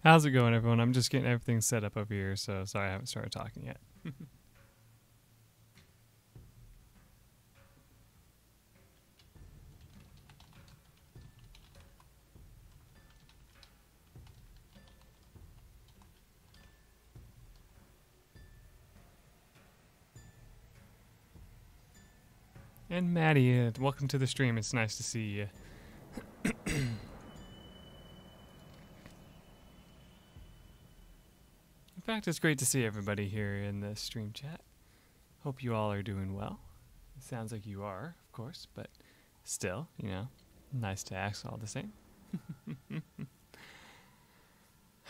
How's it going, everyone? I'm just getting everything set up over here, so sorry I haven't started talking yet. And Maddie, welcome to the stream. It's nice to see you. In fact, it's great to see everybody here in the stream chat. Hope you all are doing well. It sounds like you are, of course, but still, you know, nice to ask all the same.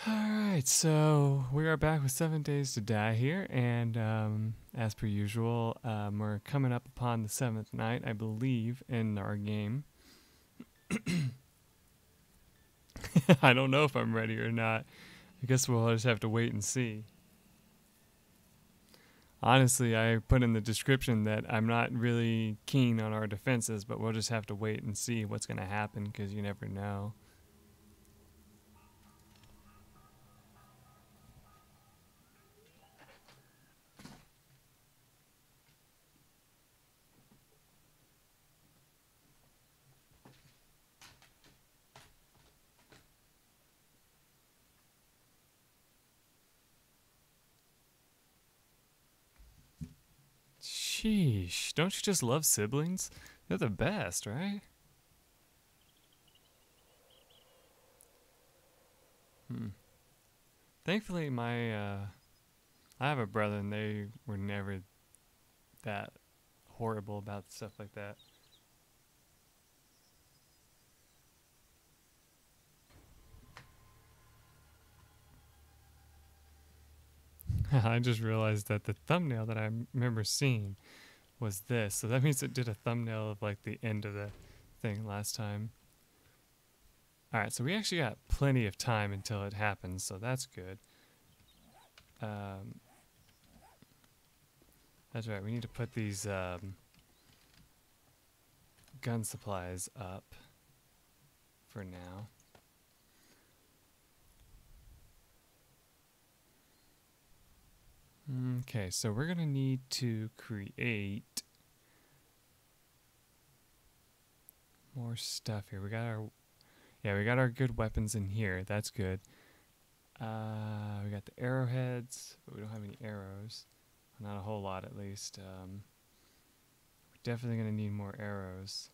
Alright, so we are back with 7 Days to Die here, and as per usual, we're coming up upon the 7th night, I believe, in our game. I don't know if I'm ready or not. I guess we'll just have to wait and see. Honestly, I put in the description that I'm not really keen on our defenses, but we'll just have to wait and see what's going to happen, because you never know. Sheesh, don't you just love siblings? They're the best, right? Thankfully, I have a brother and they were never that horrible about stuff like that. I just realized that the thumbnail that I remember seeing was this. So that means it did a thumbnail of like the end of the thing last time. Alright, so we actually got plenty of time until it happens, so that's good. That's right, we need to put these gun supplies up for now. Okay, so we're gonna need to create more stuff here. We got our good weapons in here. That's good. We got the arrowheads, but we don't have any arrows. Not a whole lot, at least. We're definitely gonna need more arrows.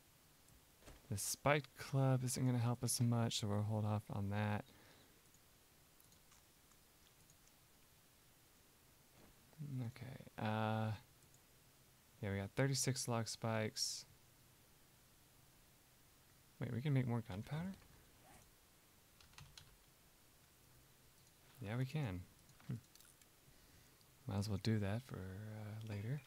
The spiked club isn't gonna help us much, so we'll hold off on that. Okay, yeah, we got 36 log spikes. Wait, we can make more gunpowder? Yeah, we can. Might as well do that for later.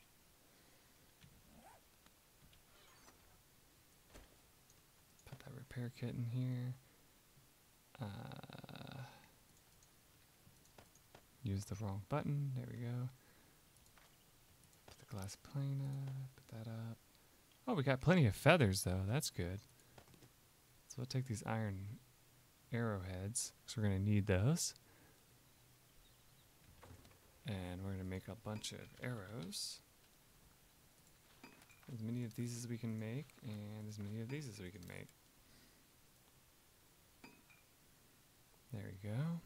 Put that repair kit in here. Use the wrong button. There we go. Put the glass plane up. Put that up. Oh, we got plenty of feathers, though. That's good. So we'll take these iron arrowheads, because we're going to need those. And we're going to make a bunch of arrows. As many of these as we can make, and as many of these as we can make. There we go.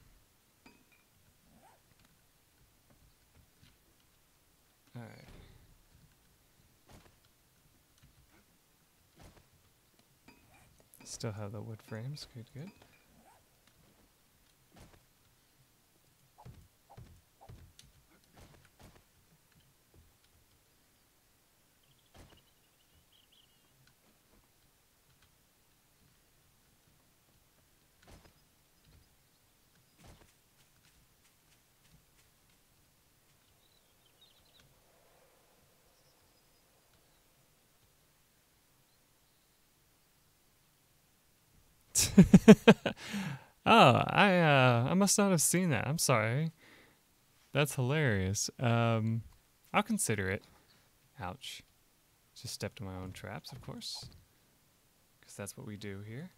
Alright. Still have the wood frames. Good, good. Oh, I must not have seen that. I'm sorry. That's hilarious. I'll consider it. Ouch. Just stepped in my own traps, of course. Because that's what we do here.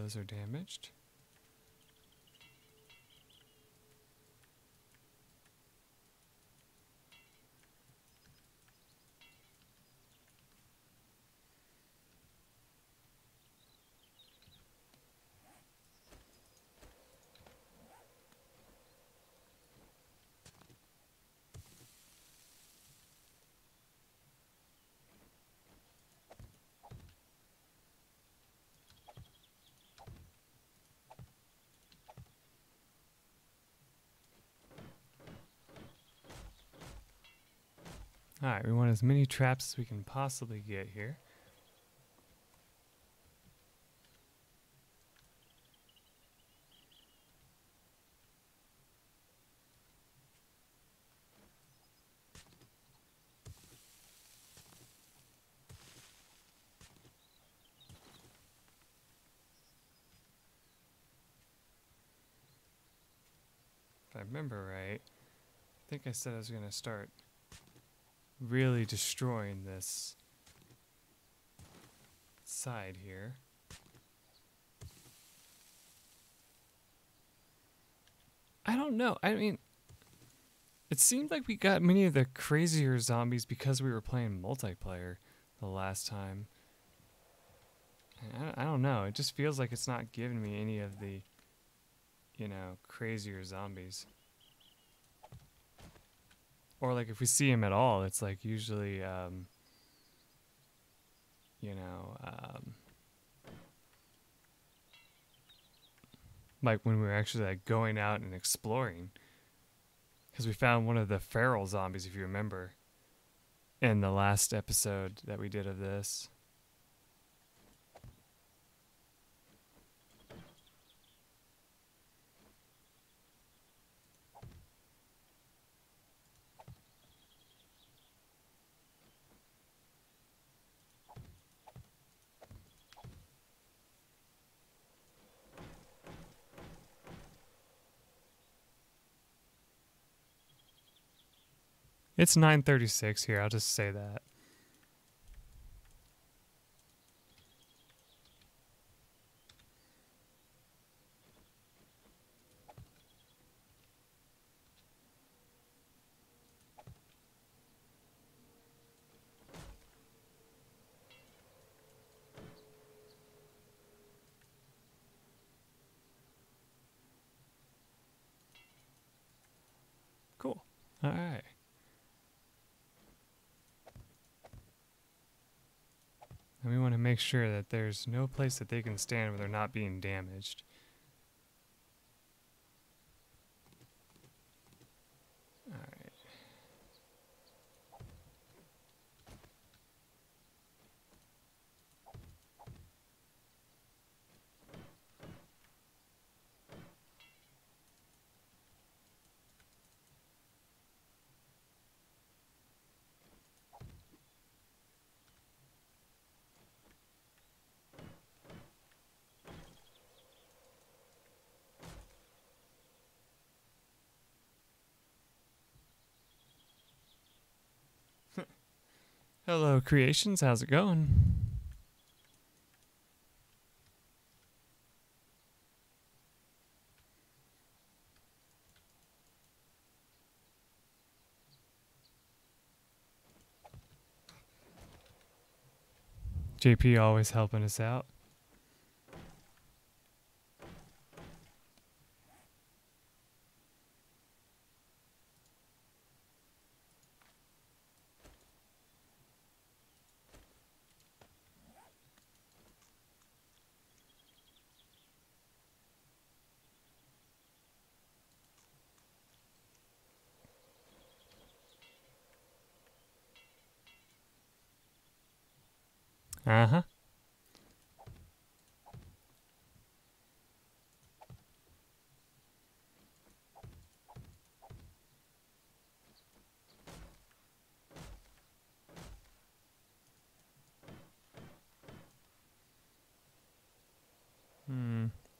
those are damaged. Alright, we want as many traps as we can possibly get here. If I remember right, I think I said I was going to start really destroying this side here. I don't know. I mean, it seemed like we got many of the crazier zombies because we were playing multiplayer the last time. I don't know. It just feels like it's not giving me any of the, you know, crazier zombies. Or like if we see him at all, it's like usually, you know, like when we were actually like going out and exploring. Because we found one of the feral zombies, if you remember, in the last episode that we did of this. It's 9:36 here, I'll just say that. Cool. Alright. And we want to make sure that there's no place that they can stand where they're not being damaged. Alright. Hello, creations. How's it going? JP always helping us out. Uh-huh.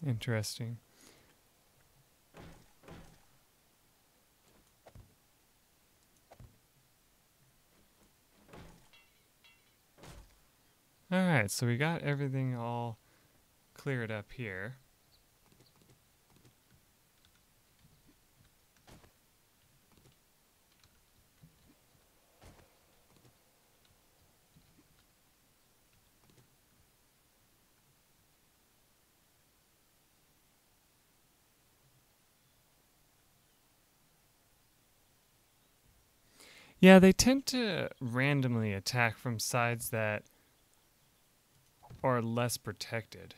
Interesting. Alright, so we got everything all clear it up here. Yeah, they tend to randomly attack from sides that are less protected.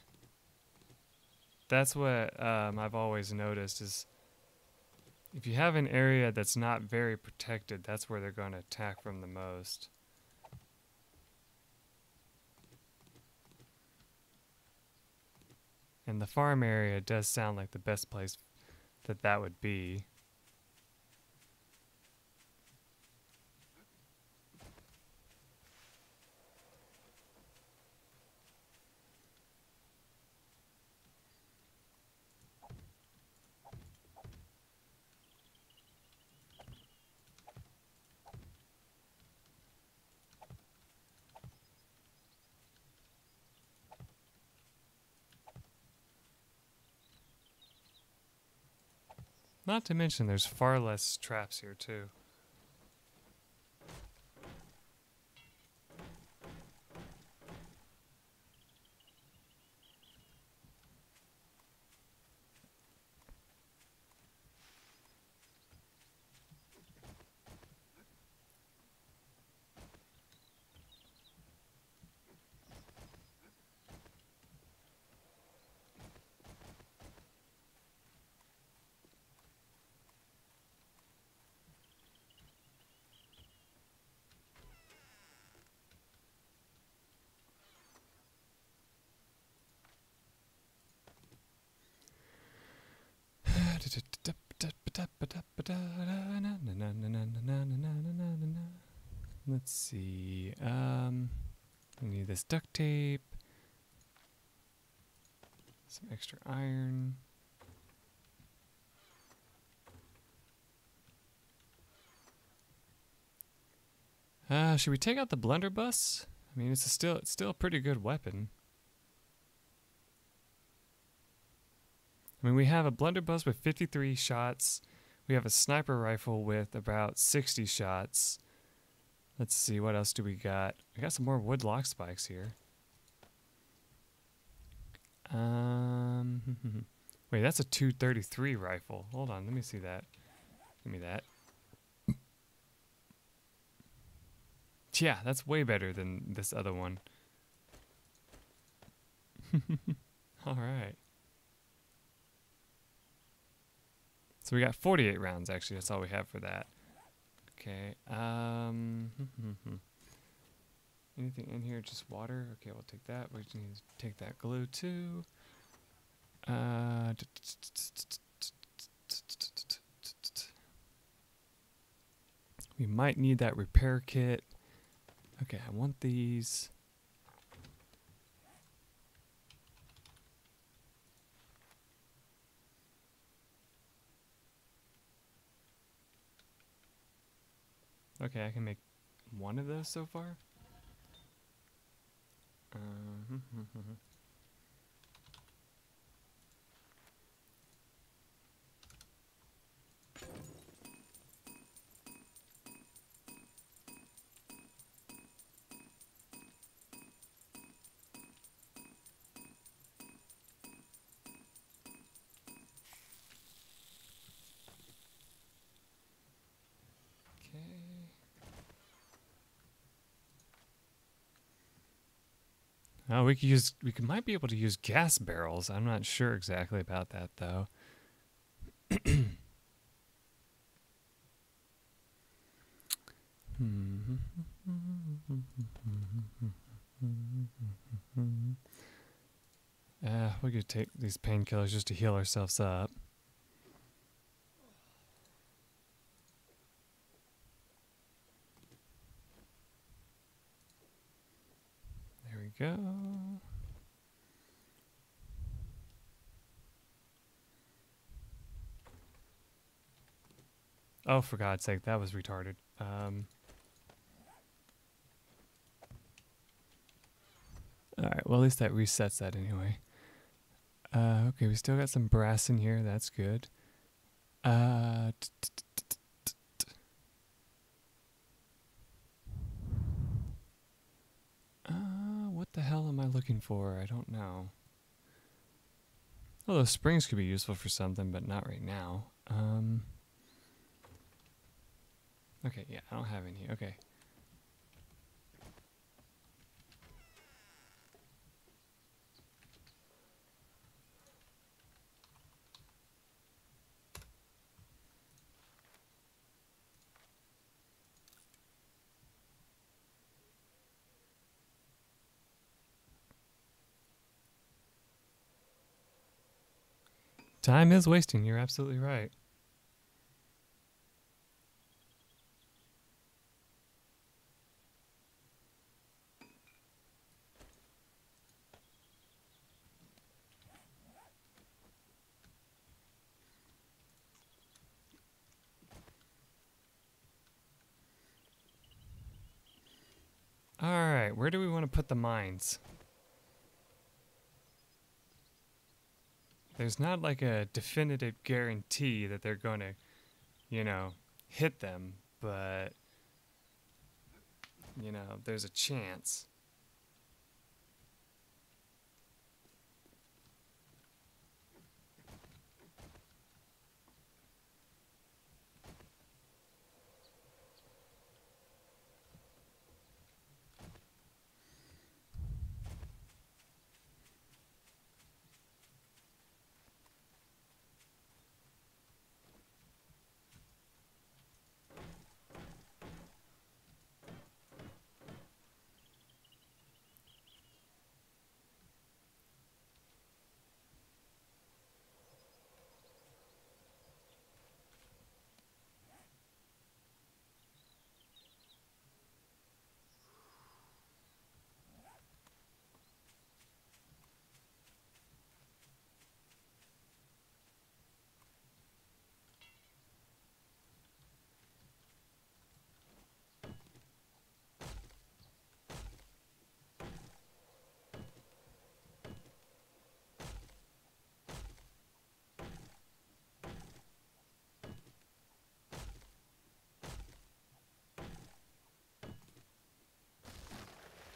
That's what I've always noticed is if you have an area that's not very protected, that's where they're going to attack from the most. And the farm area does sound like the best place that would be. Not to mention there's far less traps here too. Let's see. We need this duct tape, some extra iron. Should we take out the blunderbuss? I mean, it's still a pretty good weapon. I mean, we have a blunderbuss with 53 shots. We have a sniper rifle with about 60 shots. Let's see, what else do we got? We got some more wood lock spikes here. Wait, that's a 233 rifle. Hold on, let me see that. Give me that. Yeah, that's way better than this other one. All right. So we got 48 rounds, actually. That's all we have for that. Okay. Anything in here? Just water? Okay, we'll take that. We need to take that glue, too. We might need that repair kit. Okay, I want these. Okay, I can make one of those so far. Oh, we might be able to use gas barrels. I'm not sure exactly about that though. We could take these painkillers just to heal ourselves up. There we go. Oh, for God's sake, that was retarded. Alright, well at least that resets that anyway. Okay, we still got some brass in here. That's good. What the hell am I looking for? I don't know. Well, those springs could be useful for something, but not right now. Okay, yeah, I don't have any. Okay. Time is wasting. You're absolutely right. Alright, where do we want to put the mines? There's not like a definitive guarantee that they're going to, you know, hit them, but, you know, there's a chance.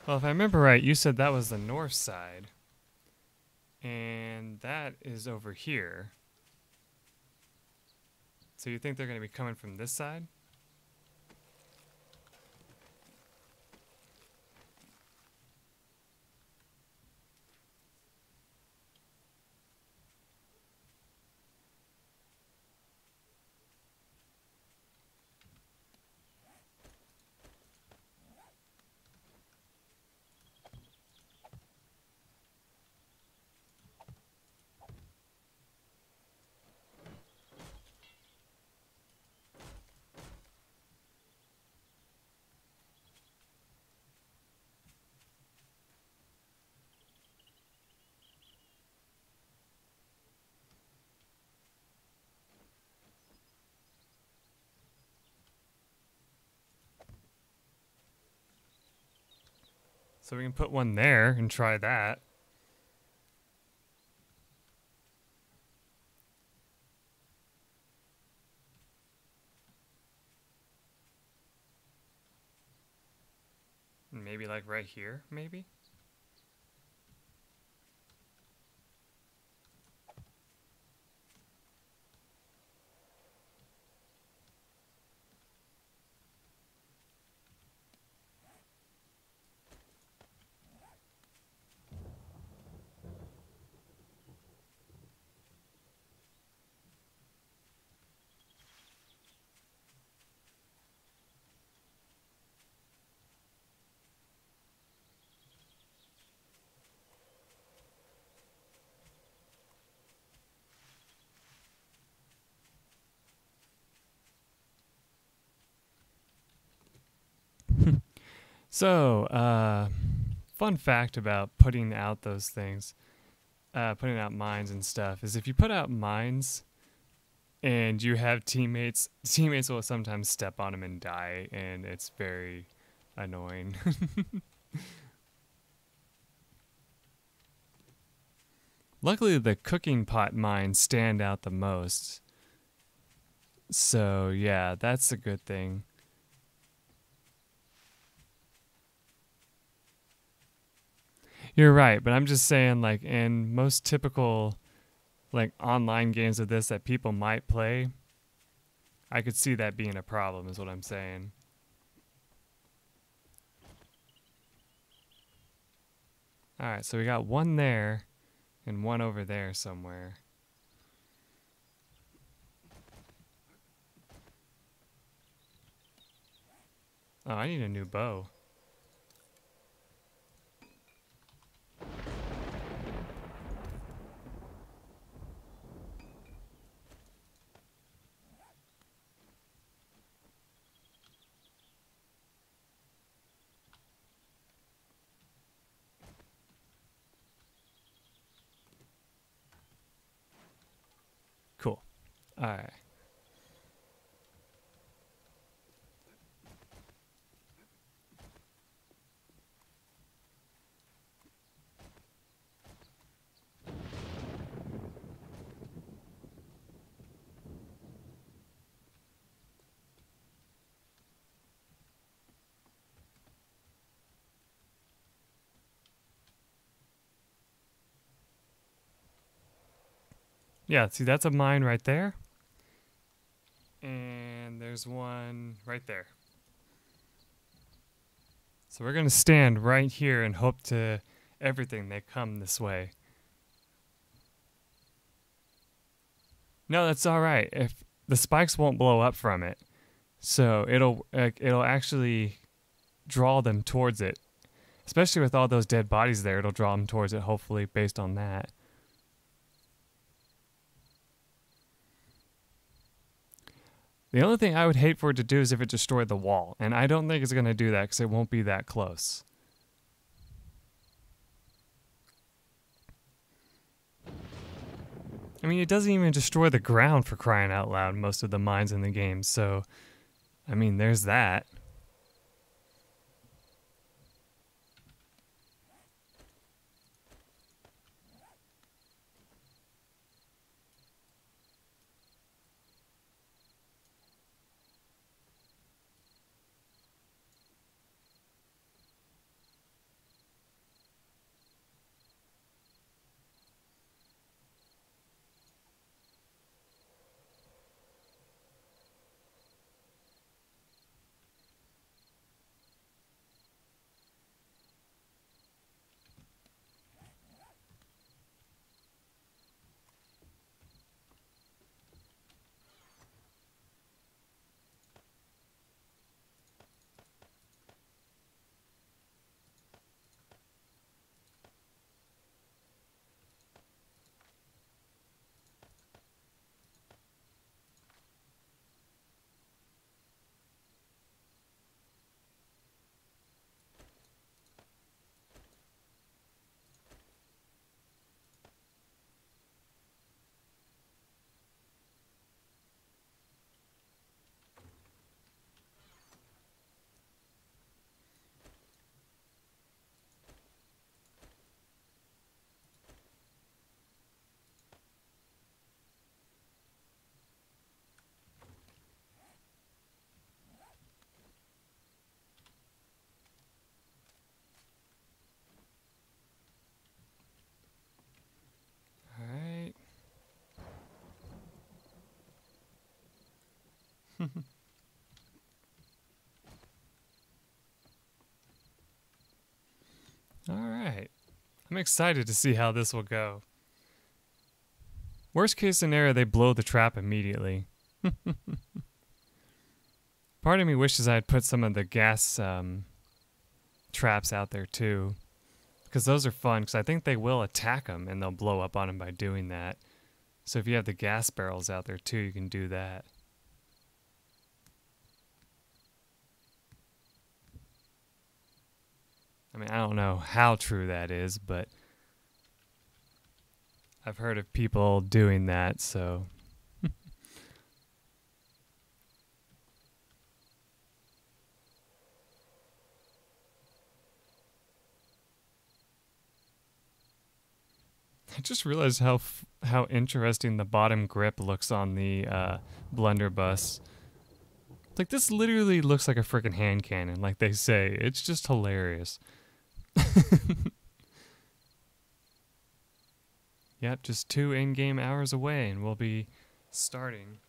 Well, if I remember right, you said that was the north side. And that is over here. So you think they're going to be coming from this side? So we can put one there and try that. Maybe like right here, maybe? So, fun fact about putting out those things, putting out mines and stuff, is if you put out mines and you have teammates, teammates will sometimes step on them and die, and it's very annoying. Luckily, the cooking pot mines stand out the most. So, yeah, that's a good thing. You're right, but I'm just saying, like, in most typical, like, online games of this that people might play, I could see that being a problem, is what I'm saying. Alright, so we got one there and one over there somewhere. Oh, I need a new bow. Cool. Alright. Yeah, see, that's a mine right there. And there's one right there. So we're going to stand right here and hope to everything they come this way. No, that's all right. If the spikes won't blow up from it, so it'll actually draw them towards it. Especially with all those dead bodies there, it'll draw them towards it, hopefully, based on that. The only thing I would hate for it to do is if it destroyed the wall, and I don't think it's going to do that because it won't be that close. I mean, it doesn't even destroy the ground, for crying out loud, most of the mines in the game, so, I mean, there's that. Alright. Alright. I'm excited to see how this will go. Worst case scenario, they blow the trap immediately. Part of me wishes I had put some of the gas traps out there too. Because those are fun, because I think they will attack them and they'll blow up on them by doing that. So if you have the gas barrels out there too, you can do that. I mean, I don't know how true that is, but I've heard of people doing that, so. I just realized how interesting the bottom grip looks on the blunderbuss. Like, this literally looks like a freaking hand cannon, like they say. It's just hilarious. Yep, just 2 in-game hours away, and we'll be starting.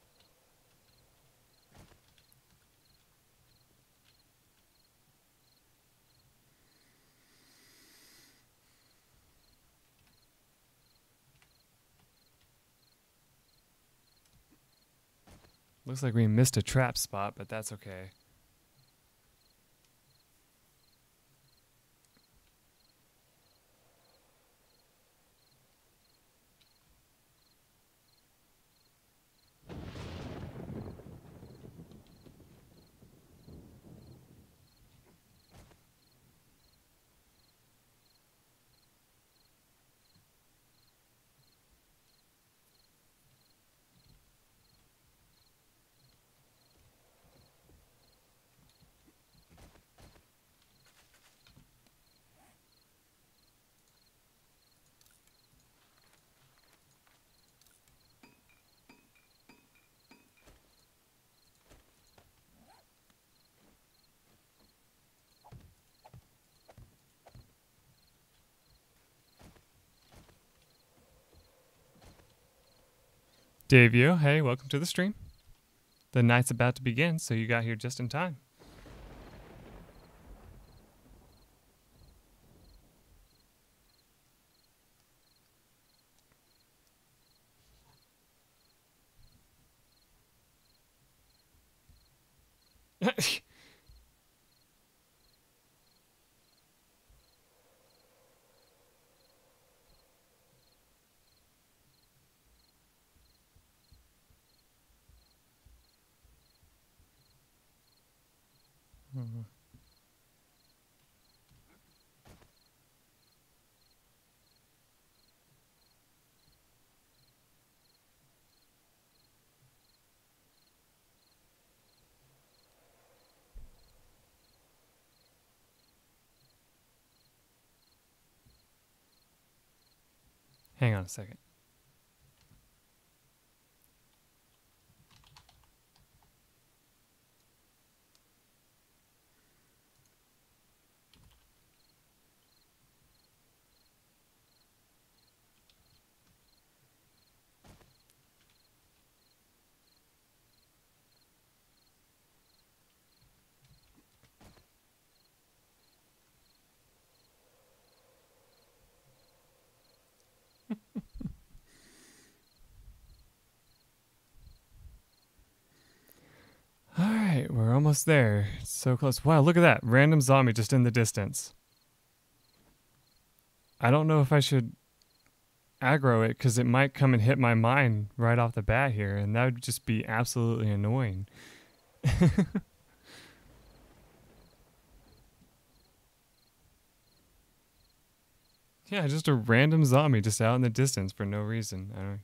Looks like we missed a trap spot, but that's okay. Davio, hey, welcome to the stream. The night's about to begin, so you got here just in time. Hang on a second. Alright, we're almost there. It's so close. Wow, look at that. Random zombie just in the distance. I don't know if I should aggro it because it might come and hit my mine right off the bat here, and that would just be absolutely annoying. Yeah, just a random zombie just out in the distance for no reason. I'm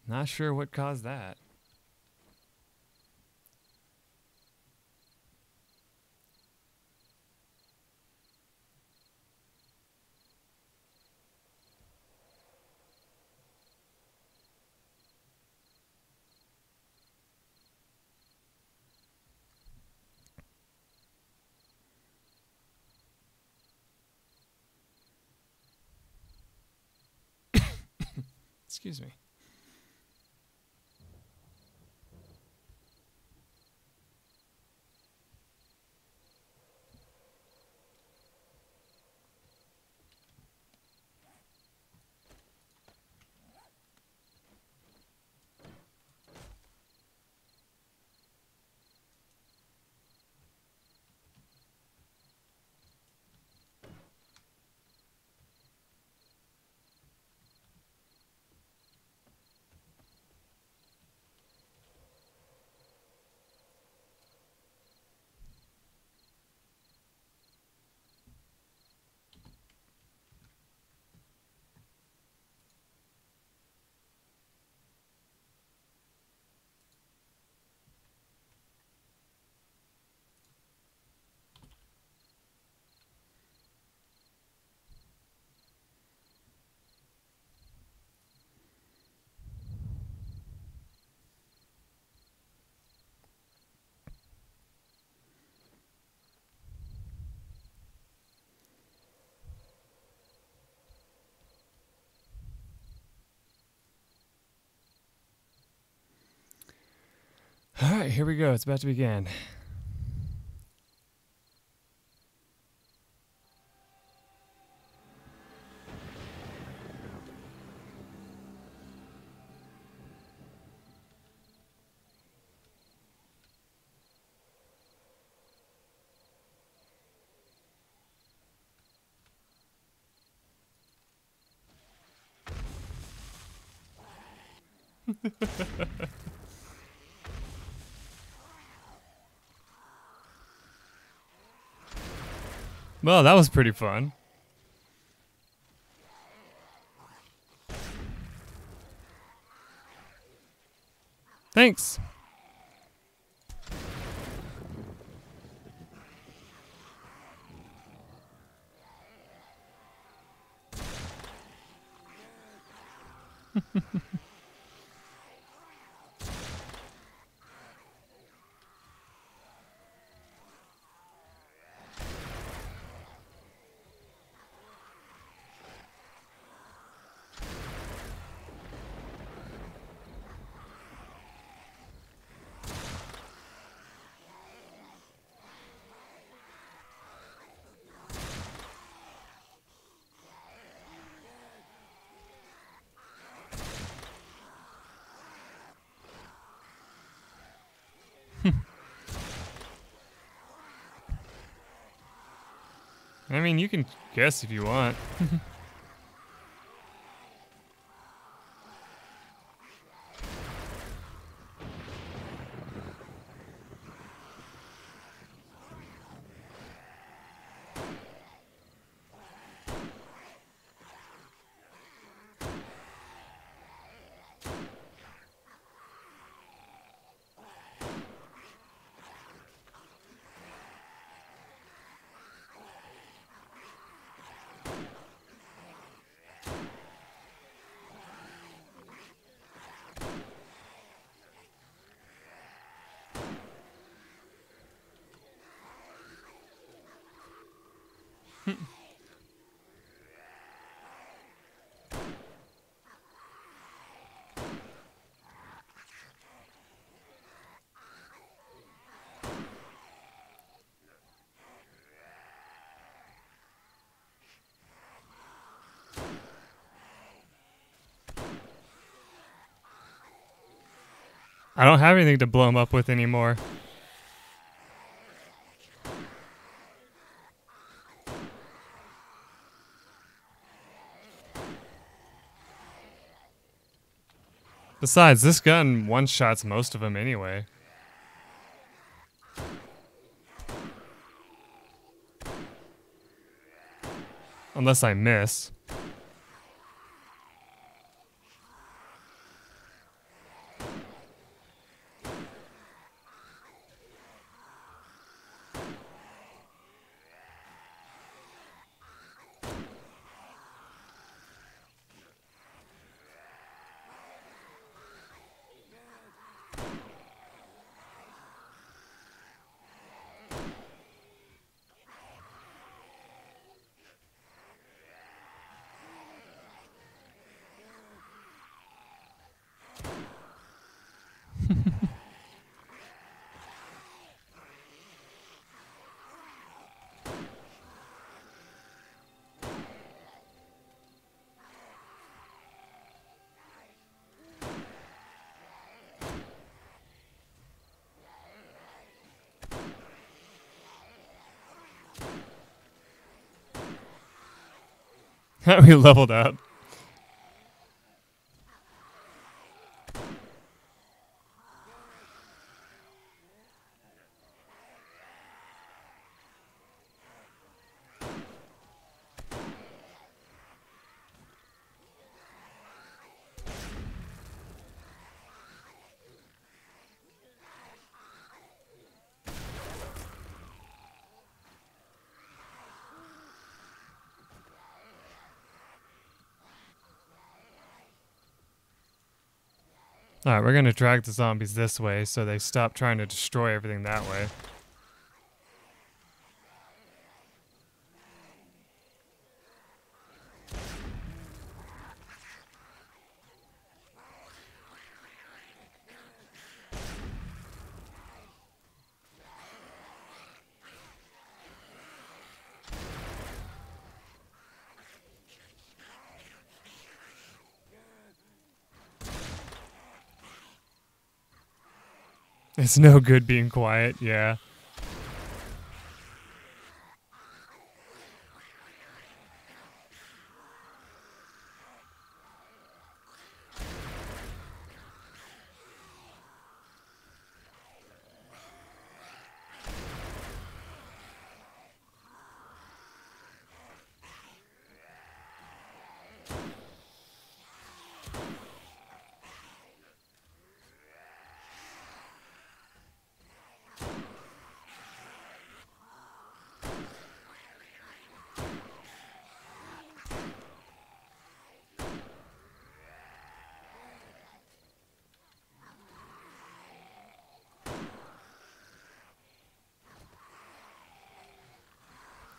not sure what caused that. Excuse me. Alright, here we go. It's about to begin. Well, that was pretty fun. Thanks. I mean, you can guess if you want. I don't have anything to blow him up with anymore. Besides, this gun one-shots most of them anyway. Unless I miss. We leveled out. Alright, we're gonna drag the zombies this way so they stop trying to destroy everything that way. It's no good being quiet, yeah.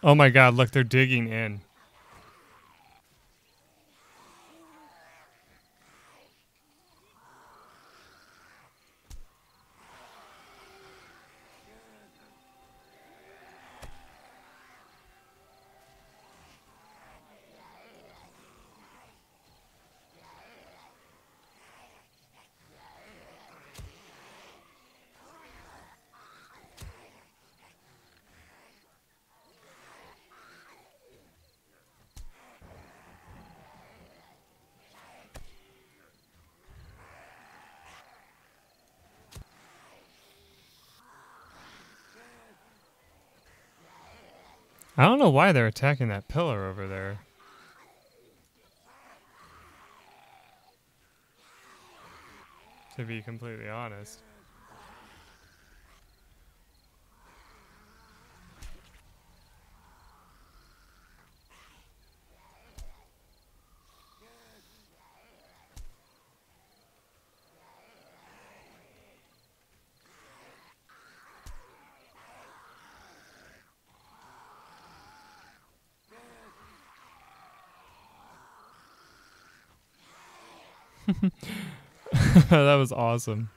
Oh my god, look, they're digging in. I don't know why they're attacking that pillar over there. To be completely honest. That was awesome.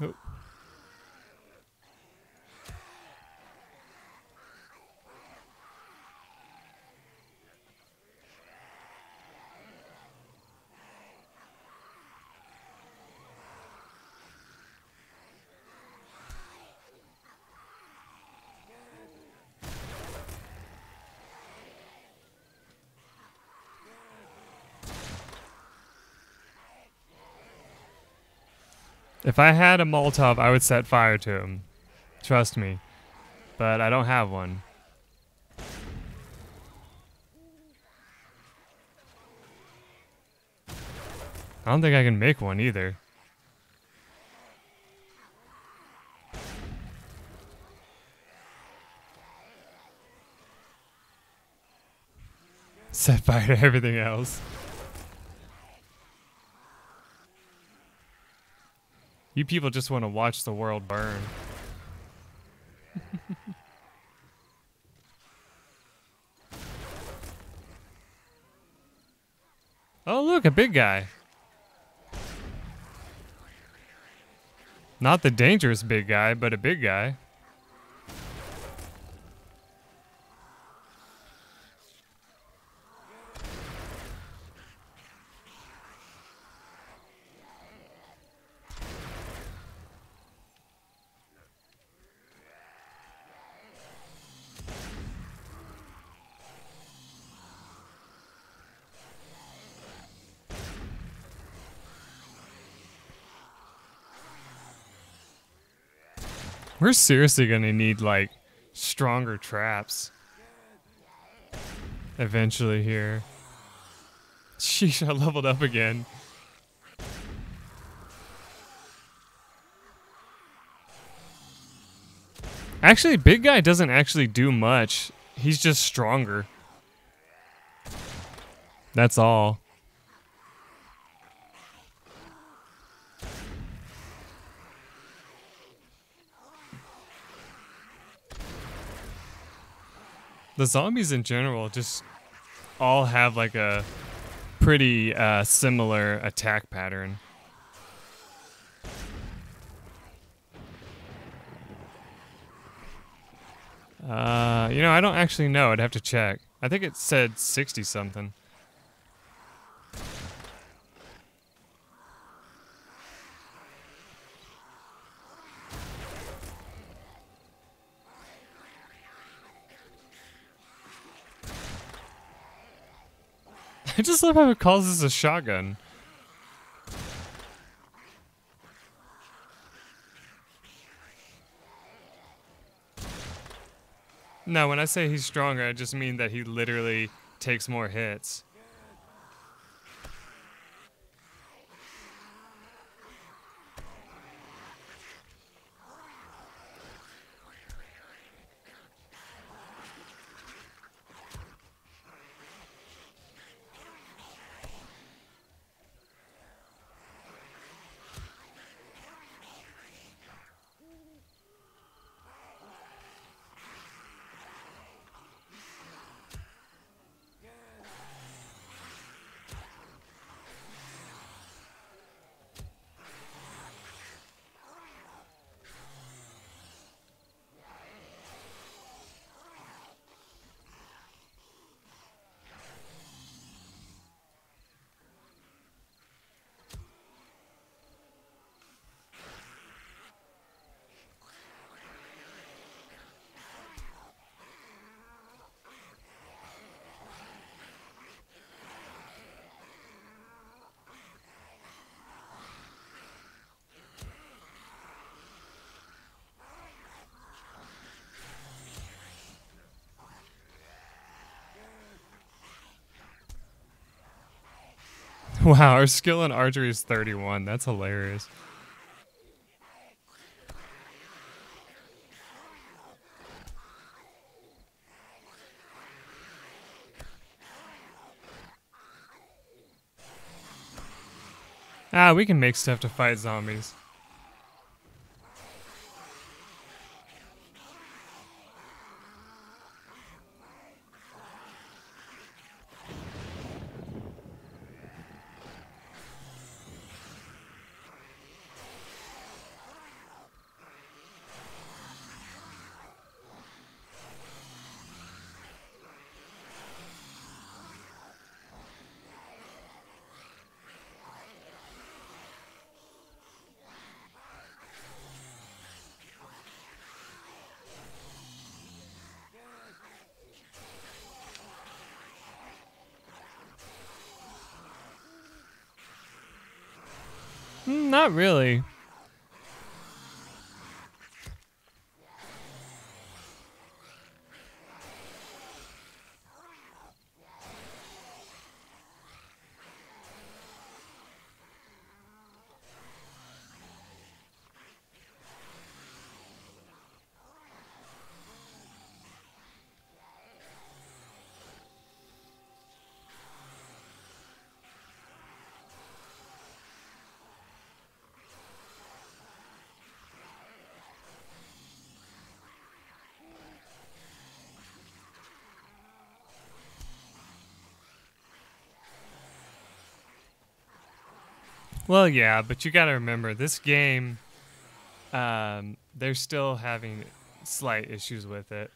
Oh. If I had a Molotov, I would set fire to him. Trust me. But I don't have one. I don't think I can make one either. Set fire to everything else. You people just want to watch the world burn. Oh, look, a big guy. Not the dangerous big guy, but a big guy. We're seriously gonna need, like, stronger traps. Eventually here. Sheesh, I leveled up again. Actually, big guy doesn't actually do much. He's just stronger. That's all. The zombies in general just all have like a pretty similar attack pattern. You know, I don't actually know. I'd have to check. I think it said 60 something. I just love how it calls this a shotgun. No, when I say he's stronger, I just mean that he literally takes more hits. Wow, our skill in archery is 31. That's hilarious. Ah, we can make stuff to fight zombies. Not really. Well, yeah, but you gotta remember, this game, they're still having slight issues with it.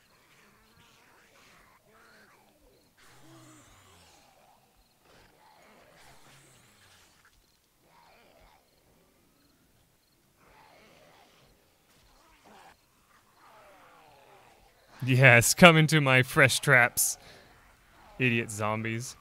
Yes, come into my fresh traps, idiot zombies.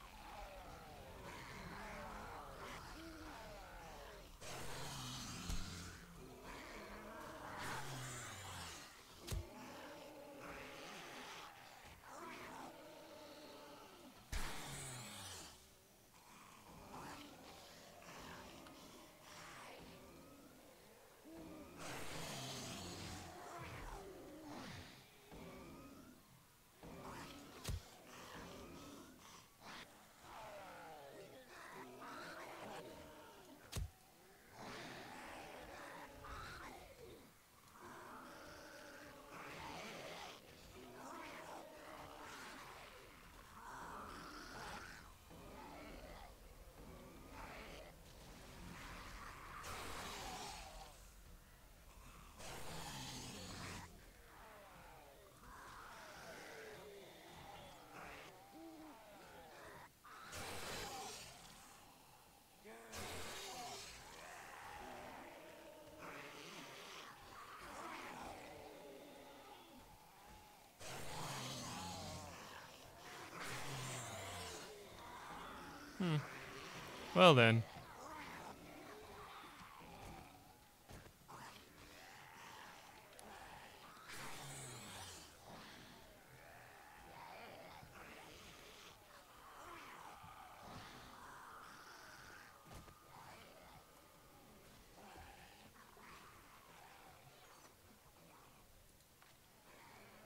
Well then.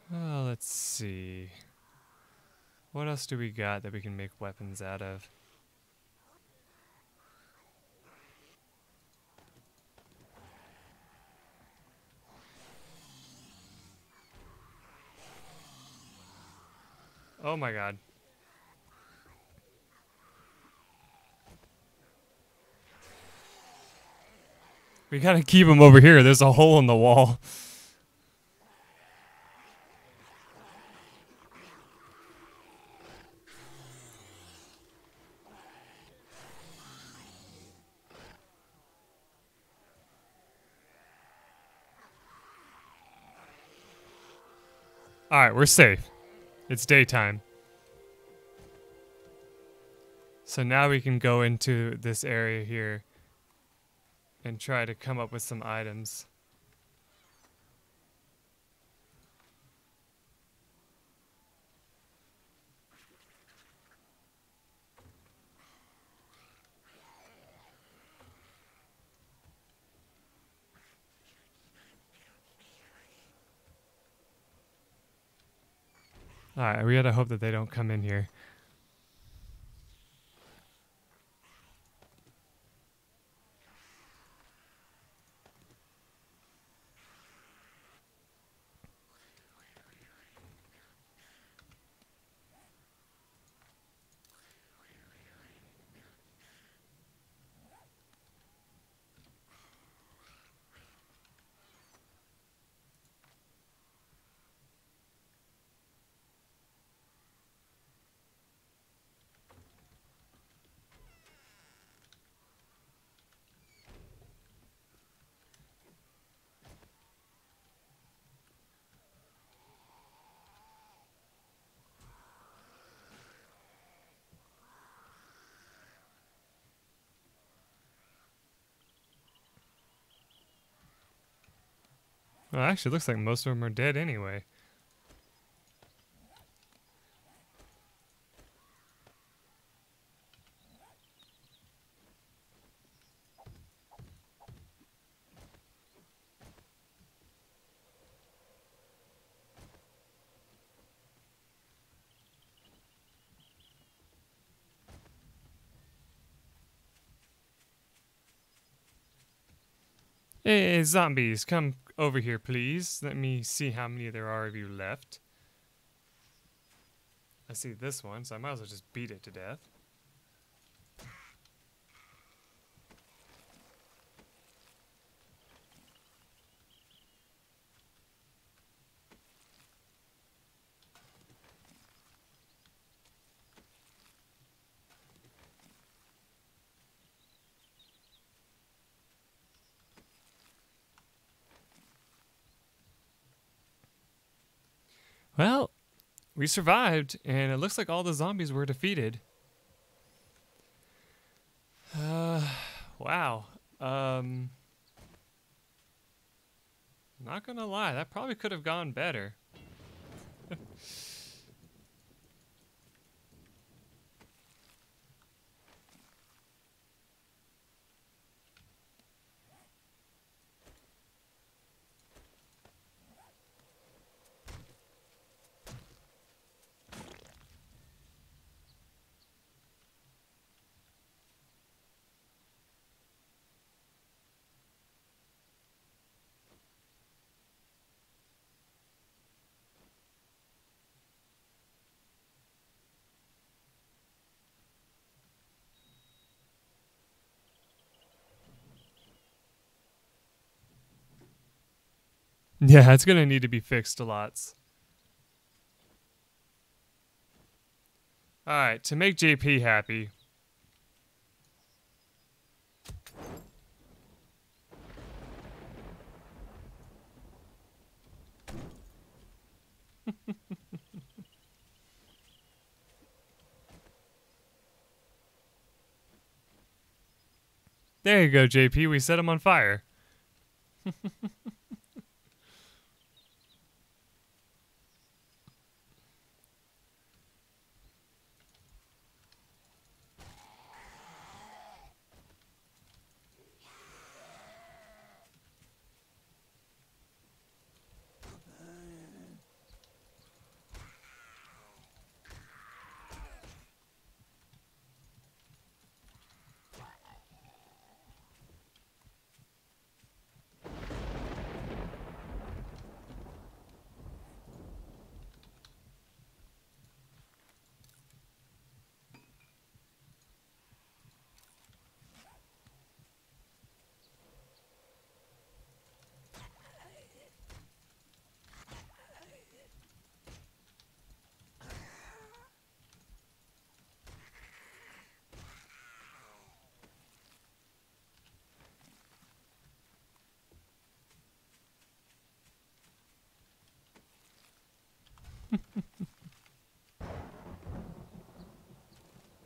Let's see. What else do we got that we can make weapons out of? Oh my god. We gotta keep him over here. There's a hole in the wall. Alright, we're safe. It's daytime. So now we can go into this area here and try to come up with some items. Alright, we gotta hope that they don't come in here. Well, actually, it looks like most of them are dead anyway. Hey, zombies, come over here, please. Let me see how many there are of you left. I see this one, so I might as well just beat it to death. Well, we survived, and it looks like all the zombies were defeated. Wow. Not gonna lie, that probably could have gone better. Yeah, it's gonna need to be fixed a lot. Alright, to make JP happy. There you go, JP. We set him on fire.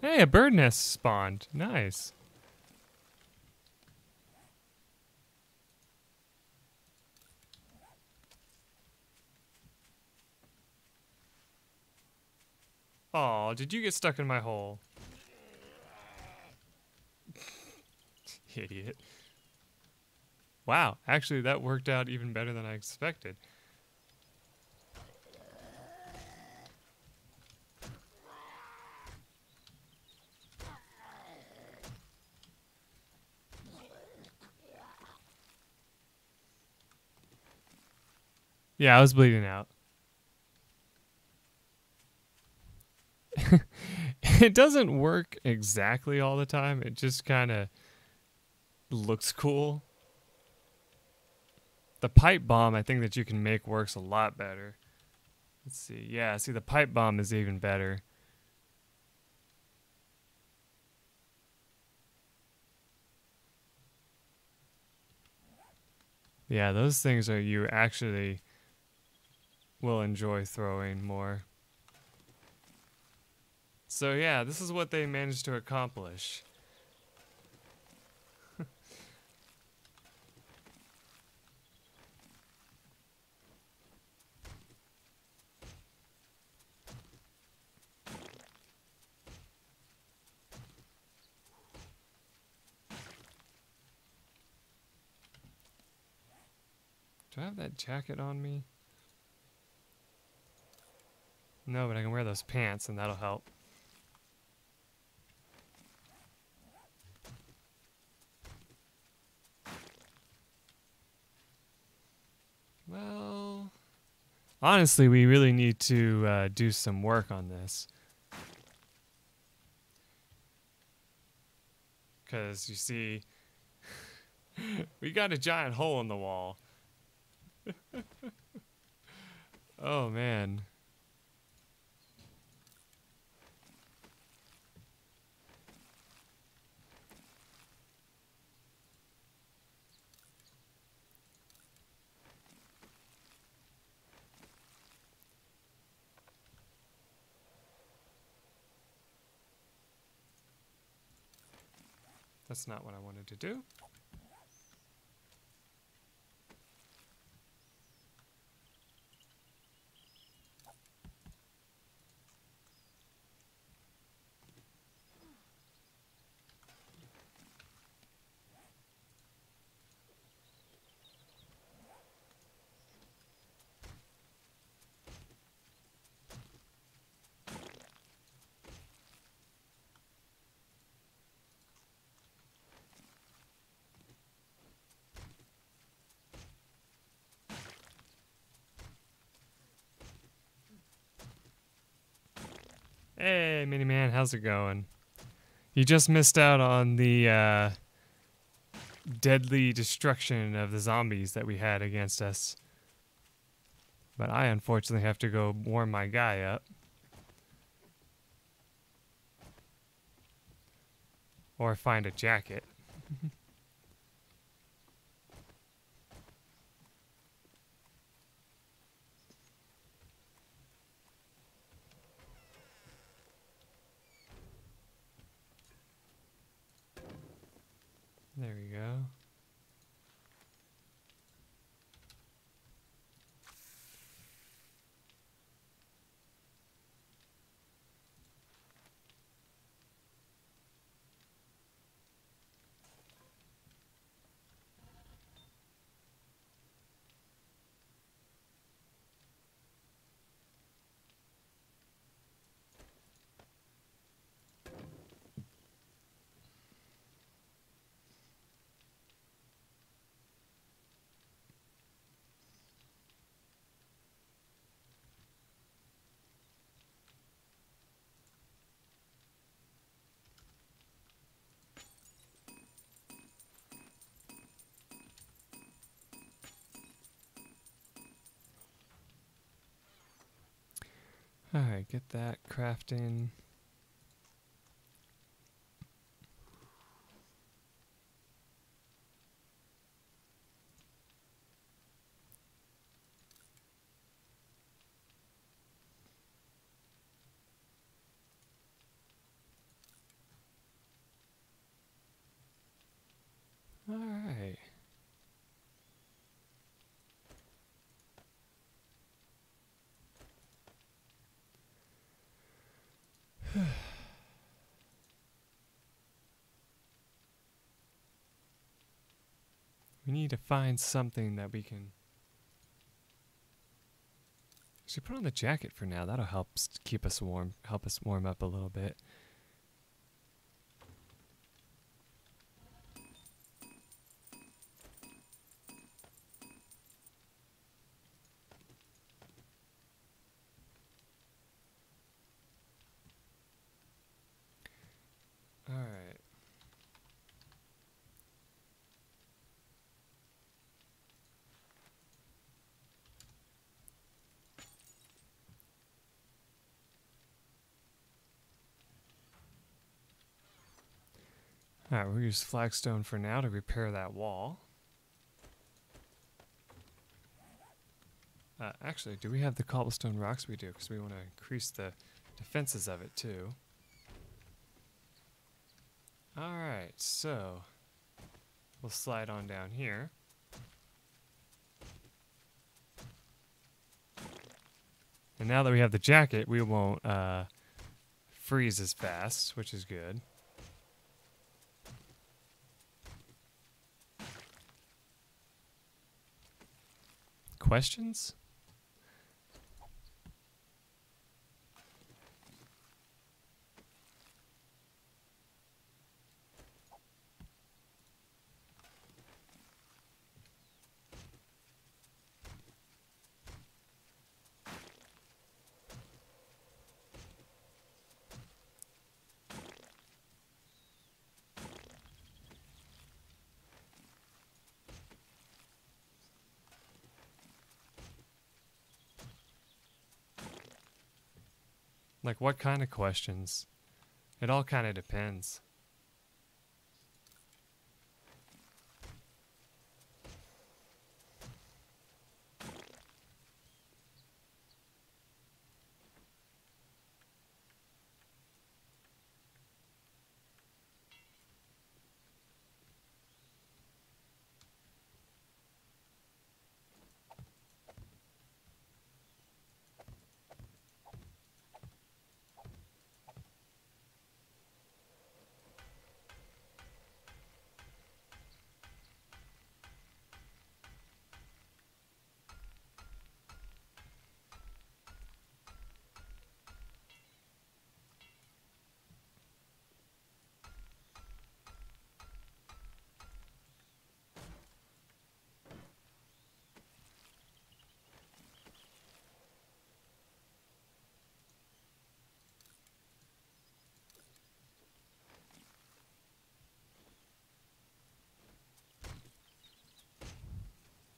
Hey, a bird nest spawned. Nice. Aw, did you get stuck in my hole? Idiot. Wow, actually that worked out even better than I expected. Yeah, I was bleeding out. It doesn't work exactly all the time. It just kind of looks cool. The pipe bomb, I think that you can make works a lot better. Let's see. Yeah, see, the pipe bomb is even better. Yeah, those things are you actually will enjoy throwing more. So yeah, this is what they managed to accomplish. Do I have that jacket on me? No, but I can wear those pants and that'll help. Well, honestly, we really need to do some work on this. Because, you see, we got a giant hole in the wall. Oh, man. That's not what I wanted to do. Hey, Mini-Man, how's it going? You just missed out on the deadly destruction of the zombies that we had against us. But I unfortunately have to go warm my guy up. Or find a jacket. There Alright, get that crafting. Alright. We need to find something that we can... Should put on the jacket for now. That'll help keep us warm, help us warm up a little bit. Alright. Alright, we'll use flagstone for now to repair that wall. Actually, do we have the cobblestone rocks? We do, because we want to increase the defenses of it too. Alright, so we'll slide on down here. And now that we have the jacket, we won't freeze as fast, which is good. Questions? Like, what kind of questions? It all kind of depends.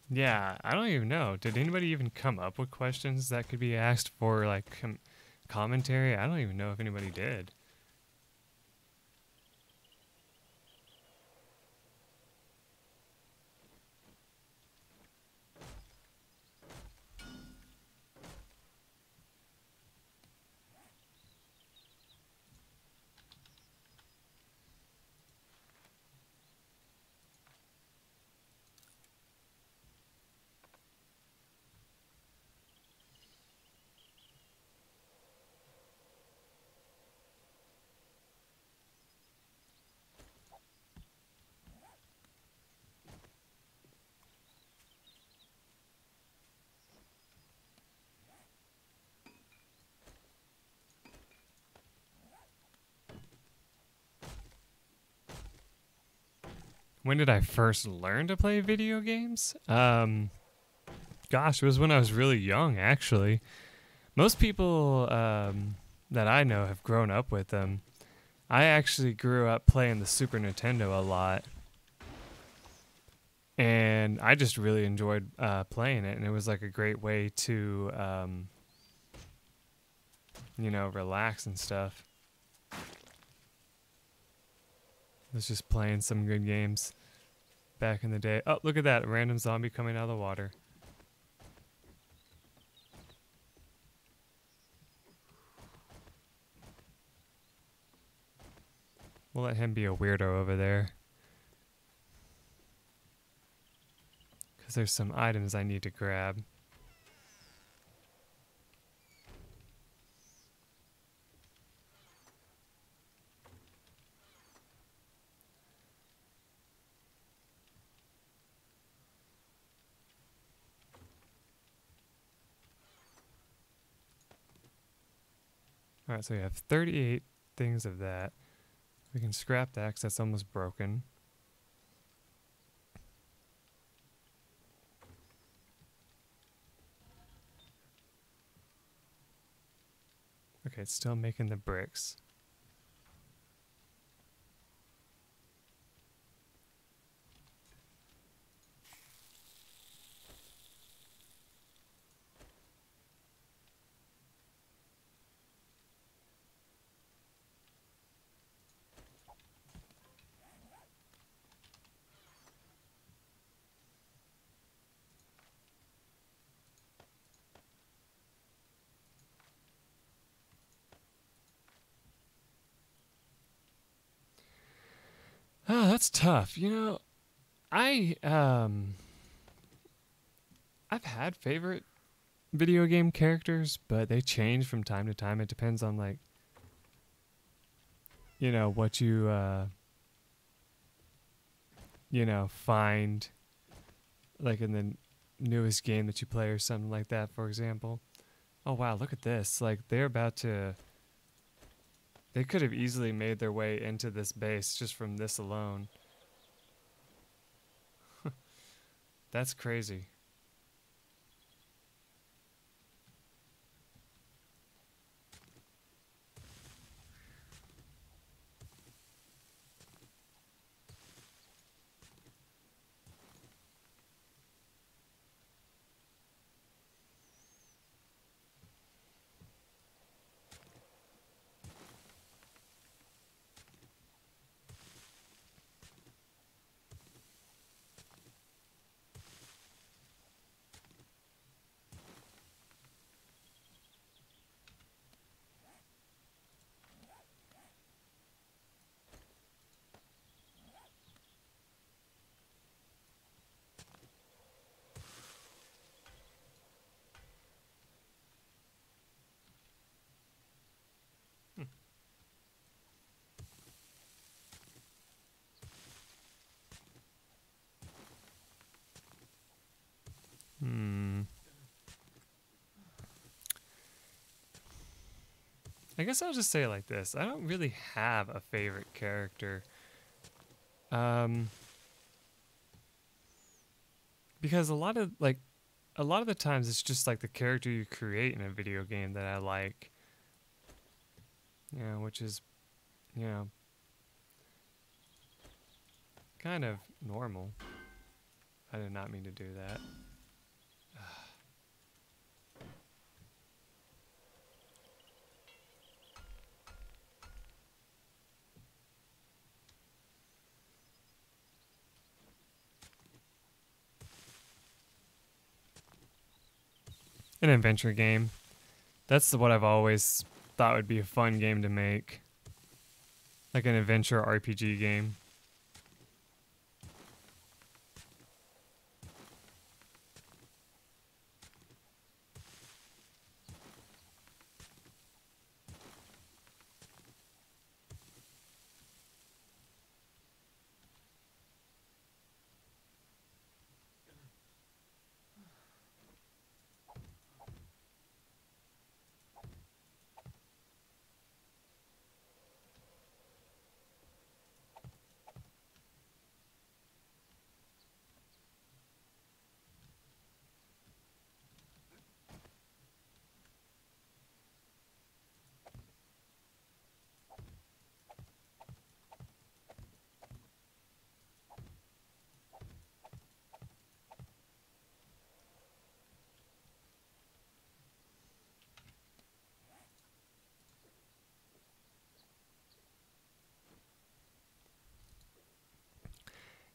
Yeah, I don't even know. Did anybody even come up with questions that could be asked for, like, commentary? I don't even know if anybody did. When did I first learn to play video games? Gosh, it was when I was really young, actually. Most people that I know have grown up with them. I actually grew up playing the Super Nintendo a lot. And I just really enjoyed playing it. And it was like a great way to you know, relax and stuff. Was just playing some good games back in the day. Oh, look at that. A random zombie coming out of the water. We'll let him be a weirdo over there. Because there's some items I need to grab. Alright, so we have 38 things of that. We can scrap that because that's almost broken. Okay, it's still making the bricks. Oh, that's tough. You know, I've had favorite video game characters, but they change from time to time. It depends on, like, you know, what you know, find like in the newest game that you play or something like that, for example. Oh wow, look at this. Like they're about to they could have easily made their way into this base just from this alone. That's crazy. Hmm. I guess I'll just say it like this. I don't really have a favorite character. Um, because a lot of the times it's just like the character you create in a video game that I like. You know, which is, you know, kind of normal. I did not mean to do that. An adventure game. That's what I've always thought would be a fun game to make. Like an adventure RPG game.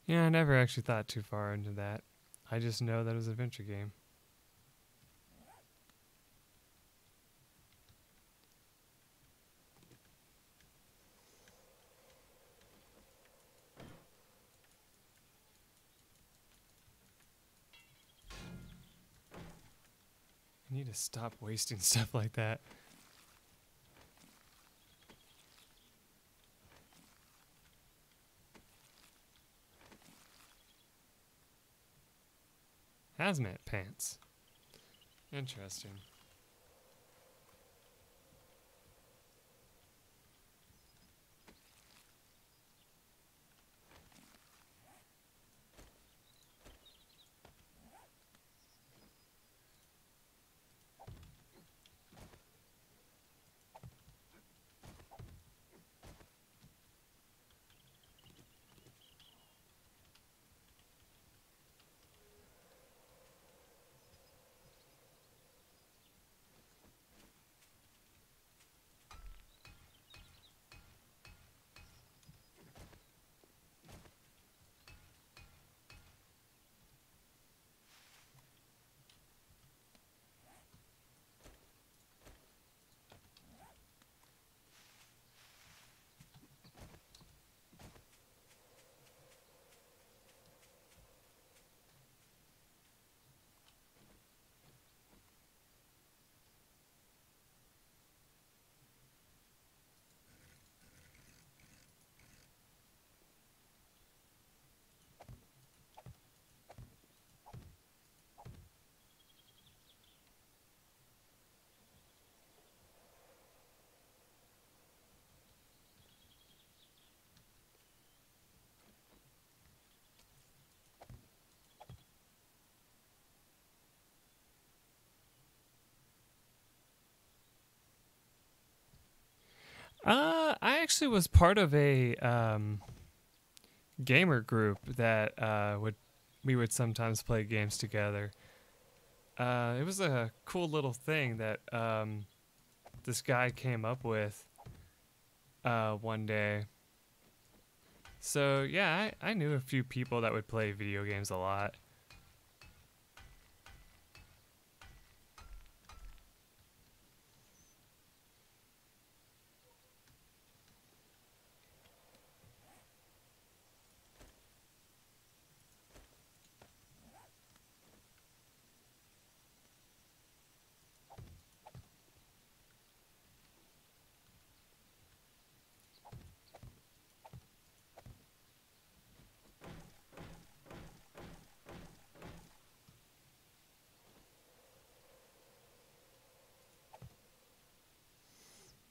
Yeah, I never actually thought too far into that. I just know that it was an adventure game. I need to stop wasting stuff like that. Hazmat pants. Interesting. I actually was part of a gamer group that we would sometimes play games together. It was a cool little thing that this guy came up with one day. So yeah, I knew a few people that would play video games a lot.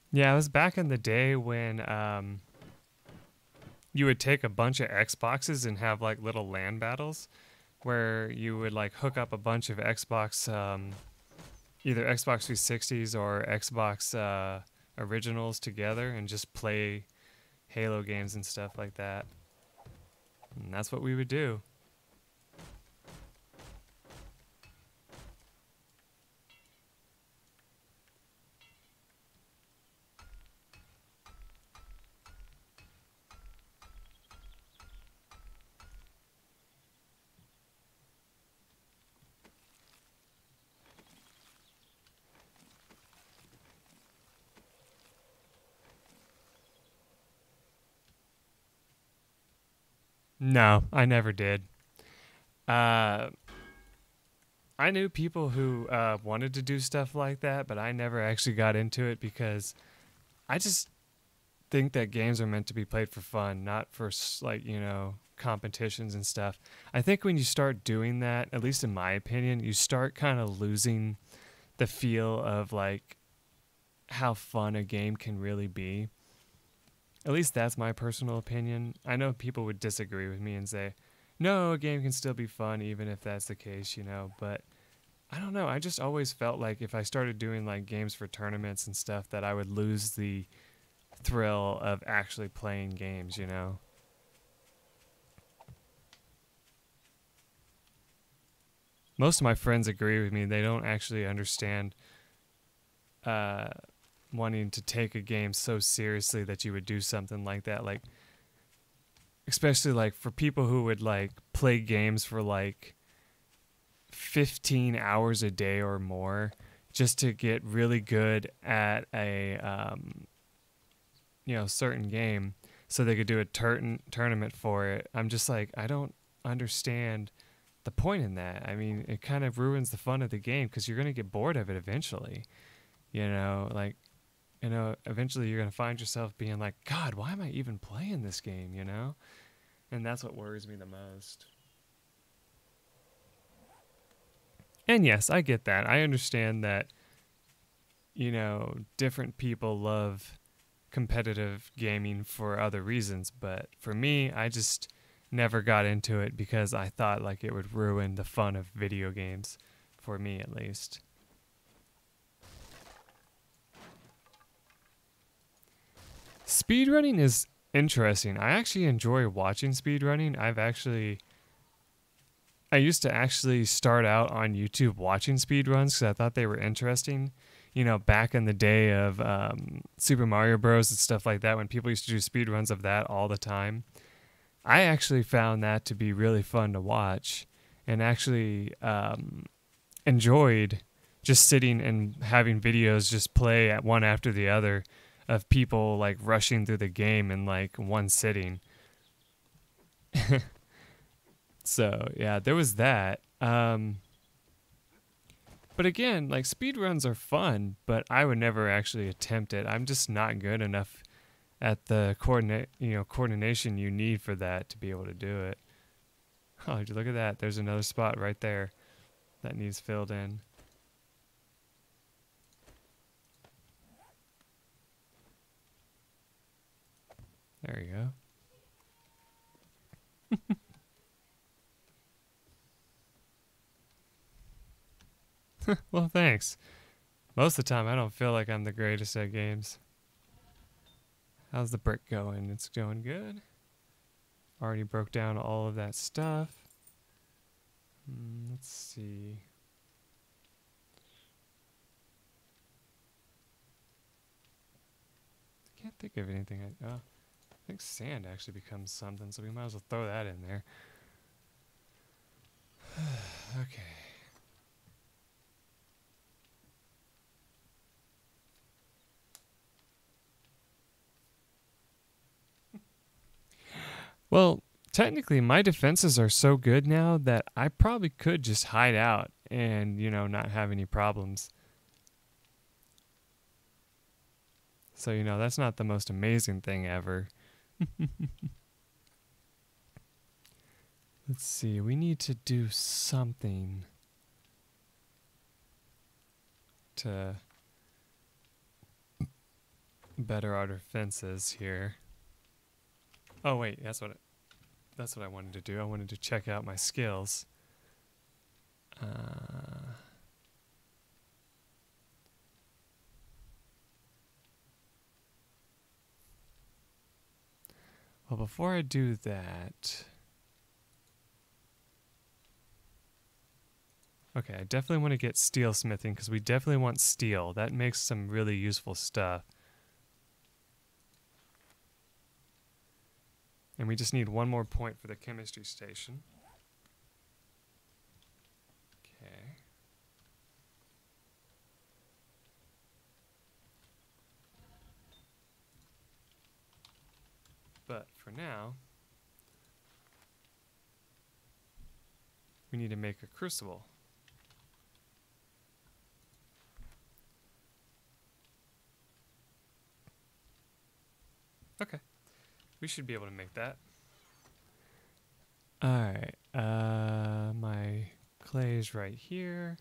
Yeah, it was back in the day when you would take a bunch of Xboxes and have like little LAN battles where you would like hook up a bunch of Xbox, either Xbox 360s or Xbox originals together and just play Halo games and stuff like that. And that's what we would do. No, I never did. Uh, I knew people who wanted to do stuff like that, but I never actually got into it because I just think that games are meant to be played for fun, not for like, competitions and stuff. I think when you start doing that, at least in my opinion, you start kind of losing the feel of like how fun a game can really be. At least that's my personal opinion. I know people would disagree with me and say, no, a game can still be fun even if that's the case, but I don't know. I just always felt like if I started doing like games for tournaments and stuff that I would lose the thrill of actually playing games. Most of my friends agree with me. They don't actually understand uh, wanting to take a game so seriously that you would do something like that. Like, especially like for people who would like play games for like 15 hours a day or more just to get really good at a certain game so they could do a tournament for it. I'm just like, I don't understand the point in that. I mean, it kind of ruins the fun of the game because you're going to get bored of it eventually. Eventually you're going to find yourself being like, God, why am I even playing this game, And that's what worries me the most. And yes, I get that. I understand that, different people love competitive gaming for other reasons, but for me, I just never got into it because I thought like it would ruin the fun of video games, for me at least. Speedrunning is interesting. I actually enjoy watching speedrunning. I used to actually start out on YouTube watching speedruns because I thought they were interesting. Back in the day of Super Mario Bros. And stuff like that, when people used to do speedruns of that all the time. I actually found that to be really fun to watch and actually enjoyed just sitting and having videos just play at one after the other of people like rushing through the game in like one sitting. So yeah, there was that. But again, like speedruns are fun, but I would never actually attempt it. I'm just not good enough at the coordination you need for that to be able to do it. Oh, look at that. There's another spot right there that needs filled in. There you go. Well, thanks. Most of the time, I don't feel like I'm the greatest at games. How's the brick going? It's going good. Already broke down all of that stuff. Let's see. I can't think of anything. I think sand actually becomes something, so we might as well throw that in there. Okay. Well, technically my defenses are so good now that I probably could just hide out and, not have any problems. So, that's not the most amazing thing ever. Let's see, we need to do something to better our defenses here. Oh wait, that's what I wanted to do. I wanted to check out my skills. Well, before I do that, okay, I definitely want to get steel smithing because we definitely want steel. That makes some really useful stuff. And we just need one more point for the chemistry station. Okay. But for now, we need to make a crucible. Okay. We should be able to make that. Alright, my clay is right here.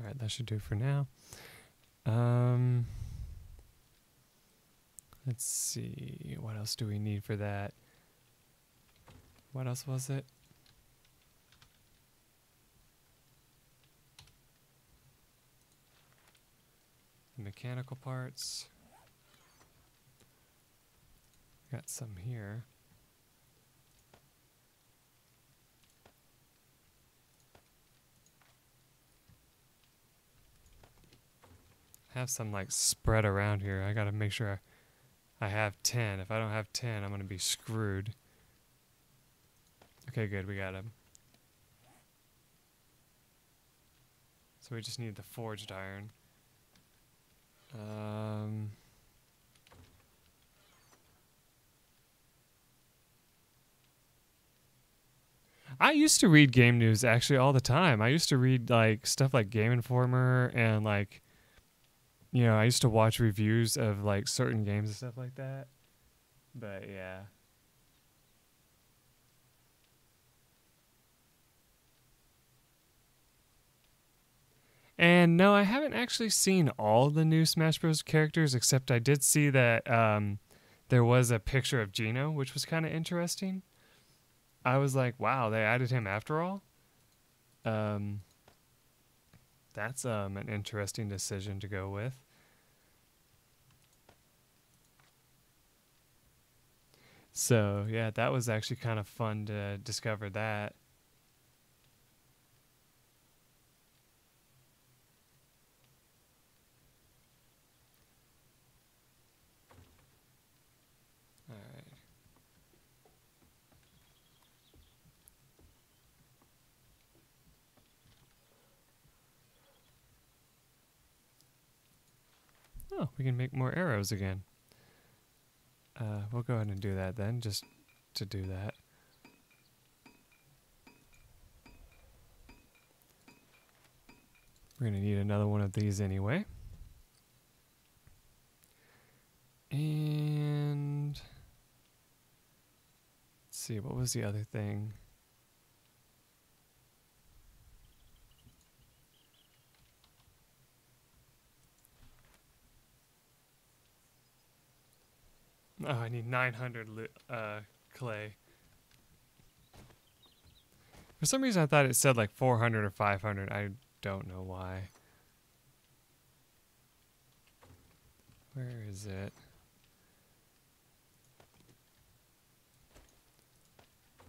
Alright, that should do for now. Let's see, what else do we need for that? What else was it? Mechanical parts. Got some here. have some like spread around here. I gotta make sure I have 10. If I don't have 10, I'm gonna be screwed. Okay, good, we got him. So we just need the forged iron. I used to read game news actually all the time. I used to read like stuff like Game Informer and like, you know, I used to watch reviews of like certain games and stuff like that. But yeah. And no, I haven't actually seen all the new Smash Bros. Characters, except I did see that there was a picture of Geno, which was kind of interesting. I was like, wow, they added him after all. Um, that's an interesting decision to go with. So yeah, that was actually kind of fun to discover that. All right. Oh, we can make more arrows again. We'll go ahead and do that then, just to do that. We're going to need another one of these anyway. And let's see, what was the other thing? Oh, I need 900 clay. For some reason, I thought it said like 400 or 500. I don't know why. Where is it?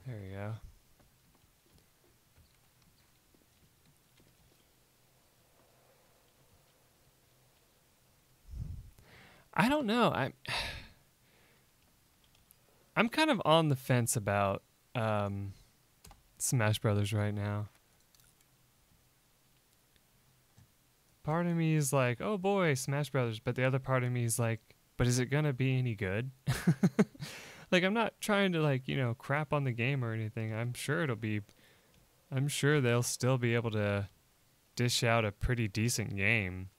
There we go. I don't know. I'm kind of on the fence about Smash Brothers right now. Part of me is like, oh boy, Smash Brothers, but the other part of me is like, but is it gonna be any good? Like, I'm not trying to like, you know, crap on the game or anything. I'm sure they'll still be able to dish out a pretty decent game.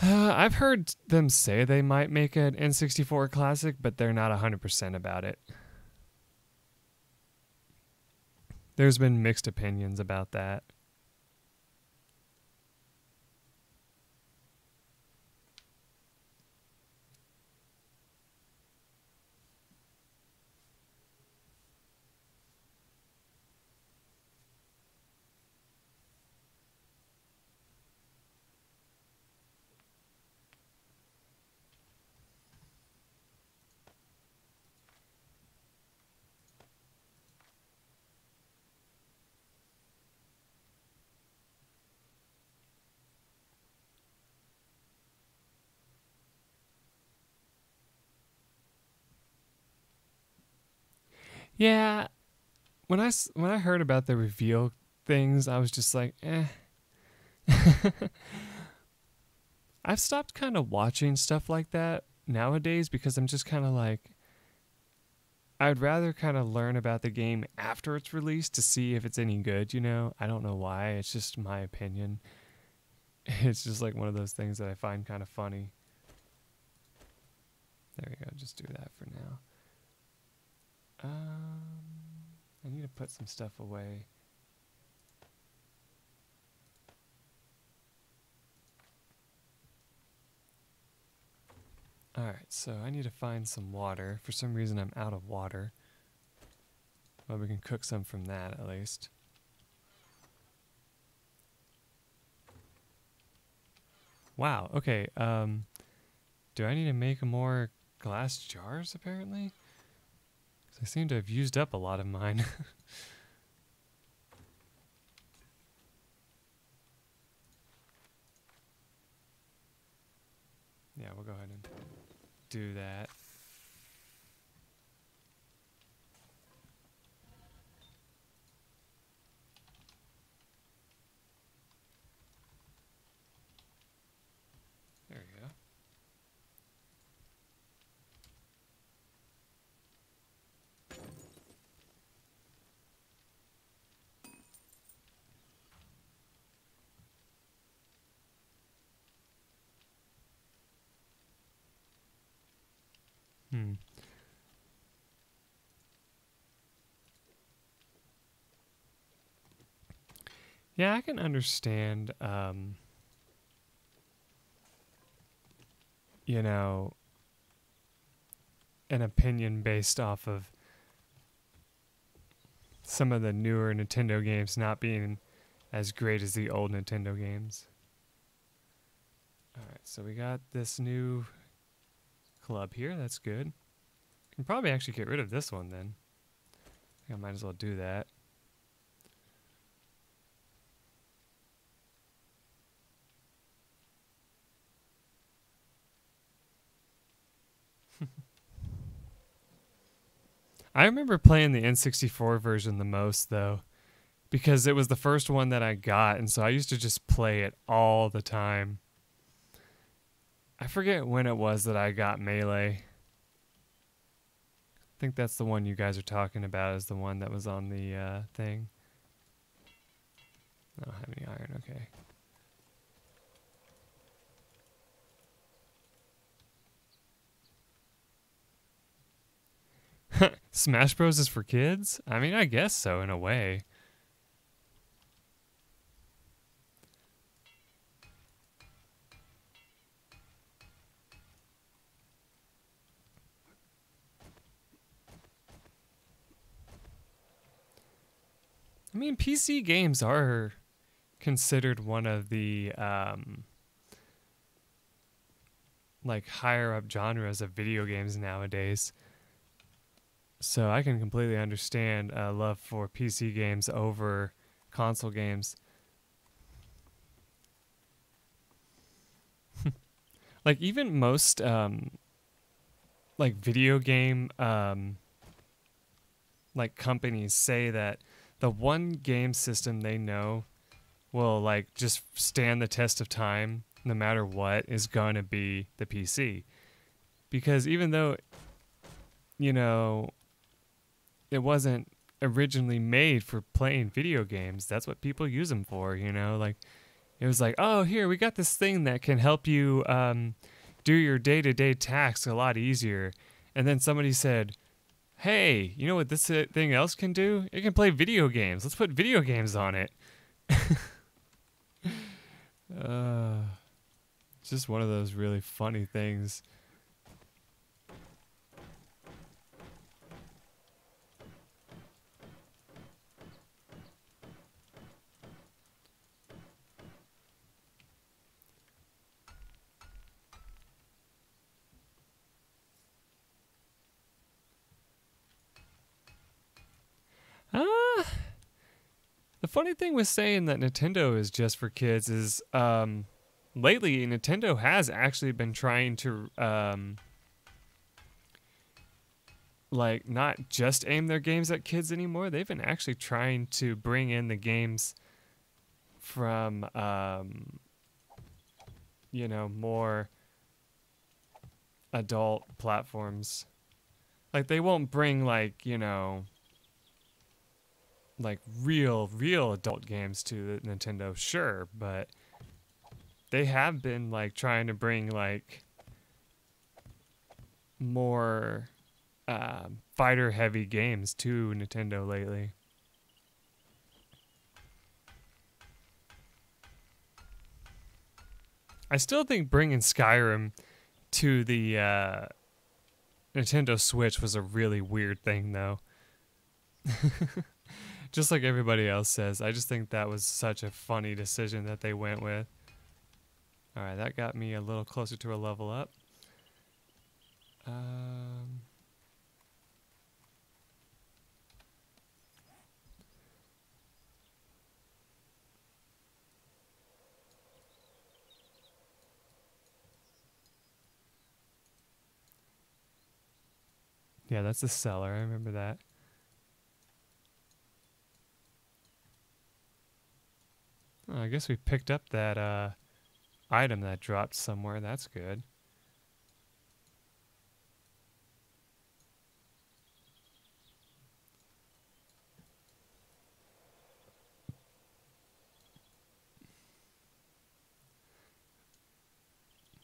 I've heard them say they might make an N64 classic, but they're not 100% about it. There's been mixed opinions about that. Yeah, when I heard about the reveal things, I was just like, eh. I've stopped kind of watching stuff like that nowadays because I'm just kind of like, I'd rather kind of learn about the game after it's released to see if it's any good, you know? I don't know why. It's just my opinion. It's just like one of those things that I find kind of funny. There we go. Just do that for now. I need to put some stuff away. Alright, so I need to find some water. For some reason I'm out of water. Well, we can cook some from that at least. Wow, okay, do I need to make more glass jars, apparently? 'Cause I seem to have used up a lot of mine. Yeah, we'll go ahead and do that. There we go. Yeah, I can understand, you know, an opinion based off of some of the newer Nintendo games not being as great as the old Nintendo games. Alright, so we got this new club here. That's good. Can probably actually get rid of this one then. I think I might as well do that. I remember playing the N64 version the most, though, because it was the first one that I got, and so I used to just play it all the time. I forget when it was that I got Melee. I think that's the one you guys are talking about, is the one that was on the thing. I don't have any iron, okay. Smash Bros is for kids? I mean, I guess so, in a way. I mean, PC games are considered one of the like higher up genres of video games nowadays. So I can completely understand love for PC games over console games. Like even most like video game like companies say that the one game system they know will like just stand the test of time no matter what is going to be the PC. Because even though, you know, it wasn't originally made for playing video games, that's what people use them for, you know? Like, it was like, oh, here, we got this thing that can help you do your day-to-day tasks a lot easier. And then somebody said, hey, you know what this thing else can do? It can play video games. Let's put video games on it. It's just one of those really funny things. The funny thing with saying that Nintendo is just for kids is lately Nintendo has actually been trying to like not just aim their games at kids anymore. They've been actually trying to bring in the games from you know, more adult platforms. Like they won't bring like, you know, like real adult games to the Nintendo, sure, but they have been like trying to bring like more fighter heavy games to Nintendo lately. I still think bringing Skyrim to the Nintendo Switch was a really weird thing, though. Just like everybody else says, I just think that was such a funny decision that they went with. Alright, that got me a little closer to a level up. Yeah, that's the cellar. I remember that. Oh, I guess we picked up that item that dropped somewhere. That's good.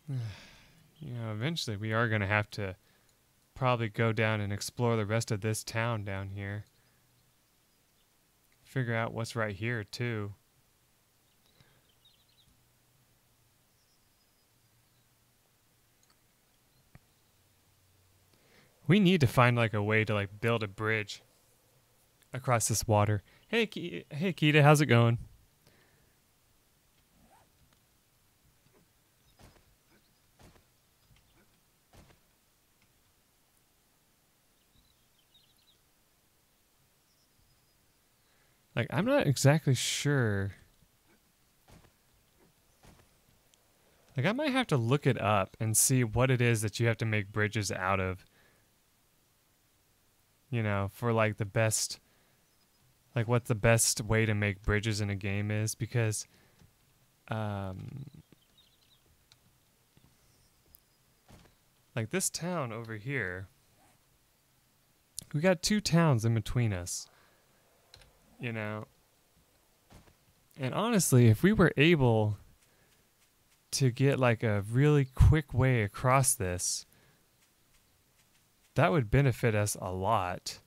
You know, eventually we are going to have to probably go down and explore the rest of this town down here. Figure out what's right here, too. We need to find like a way to like build a bridge across this water. Hey, hey, Kita, how's it going? Like, I'm not exactly sure. Like, I might have to look it up and see what it is that you have to make bridges out of. You know, for like the best, like what the best way to make bridges in a game is, because, um, like this town over here, we got two towns in between us. You know, and honestly, if we were able to get like a really quick way across this, that would benefit us a lot.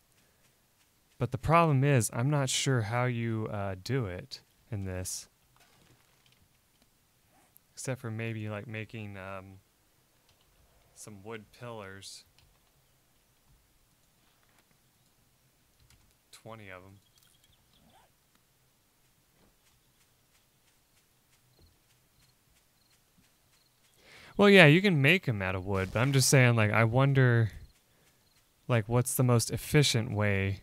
But the problem is, I'm not sure how you do it in this. Except for maybe like making some wood pillars. 20 of them. Well, yeah, you can make them out of wood, but I'm just saying, like, I wonder, like, what's the most efficient way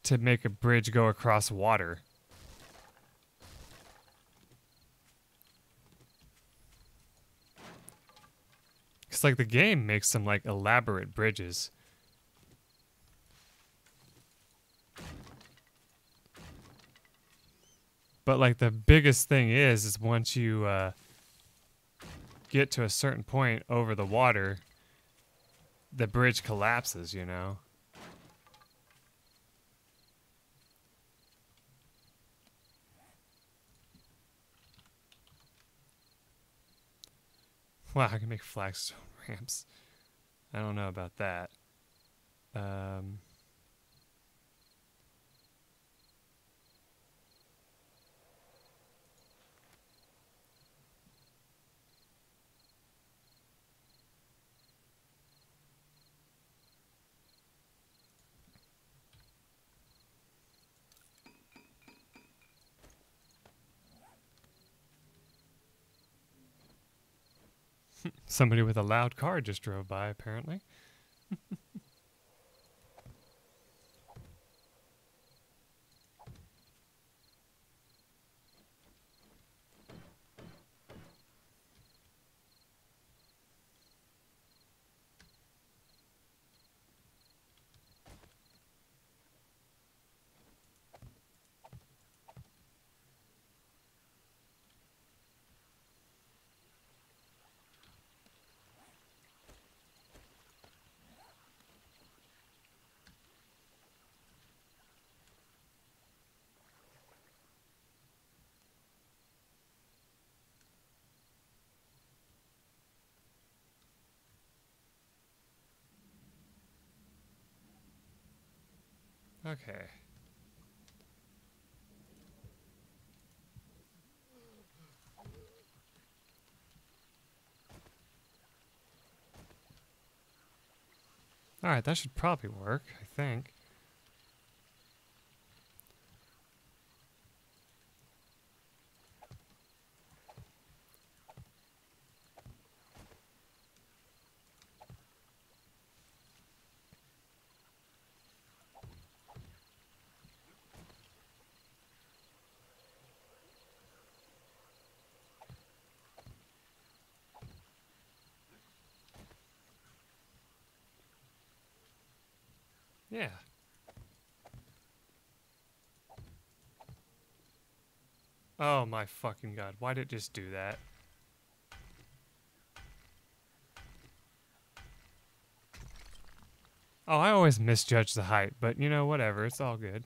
to make a bridge go across water? Because, like, the game makes some, like, elaborate bridges. But, like, the biggest thing is once you get to a certain point over the water, the bridge collapses, you know? Wow, I can make flagstone ramps. I don't know about that. Somebody with a loud car just drove by, apparently. Okay. Alright, that should probably work, I think. Yeah. Oh my fucking god. Why did it just do that? Oh, I always misjudge the height, but you know, whatever. It's all good.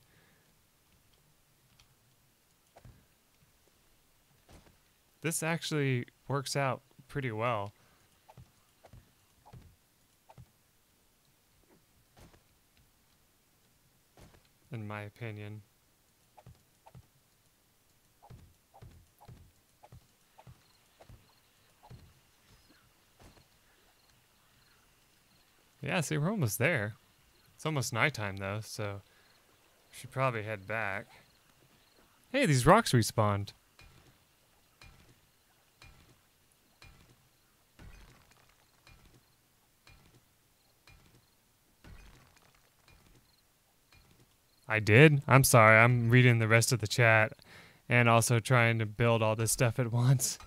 This actually works out pretty well. In my opinion. Yeah, see, we're almost there. It's almost nighttime, though, so we should probably head back. Hey, these rocks respawned. I did? I'm sorry, I'm reading the rest of the chat and also trying to build all this stuff at once.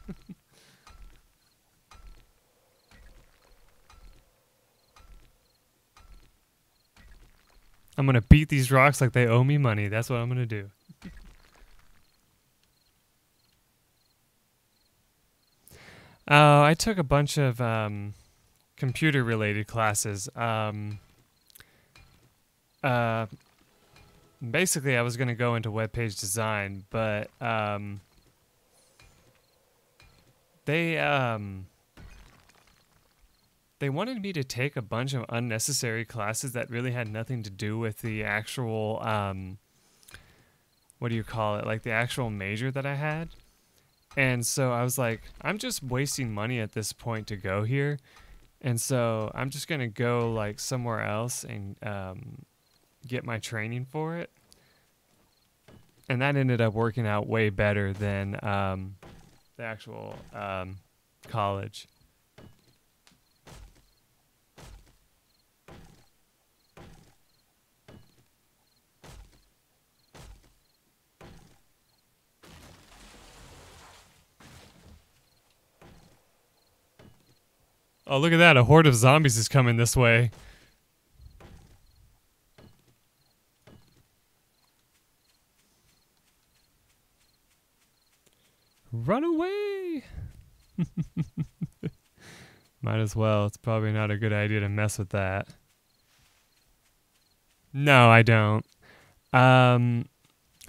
I'm gonna beat these rocks like they owe me money. That's what I'm gonna do. I took a bunch of computer-related classes. Basically, I was gonna go into web page design, but they wanted me to take a bunch of unnecessary classes that really had nothing to do with the actual, what do you call it? Like the actual major that I had. And so I was like, I'm just wasting money at this point to go here. And so I'm just going to go like somewhere else and get my training for it. And that ended up working out way better than the actual college. Oh, look at that. A horde of zombies is coming this way. Run away! Might as well. It's probably not a good idea to mess with that. No, I don't. I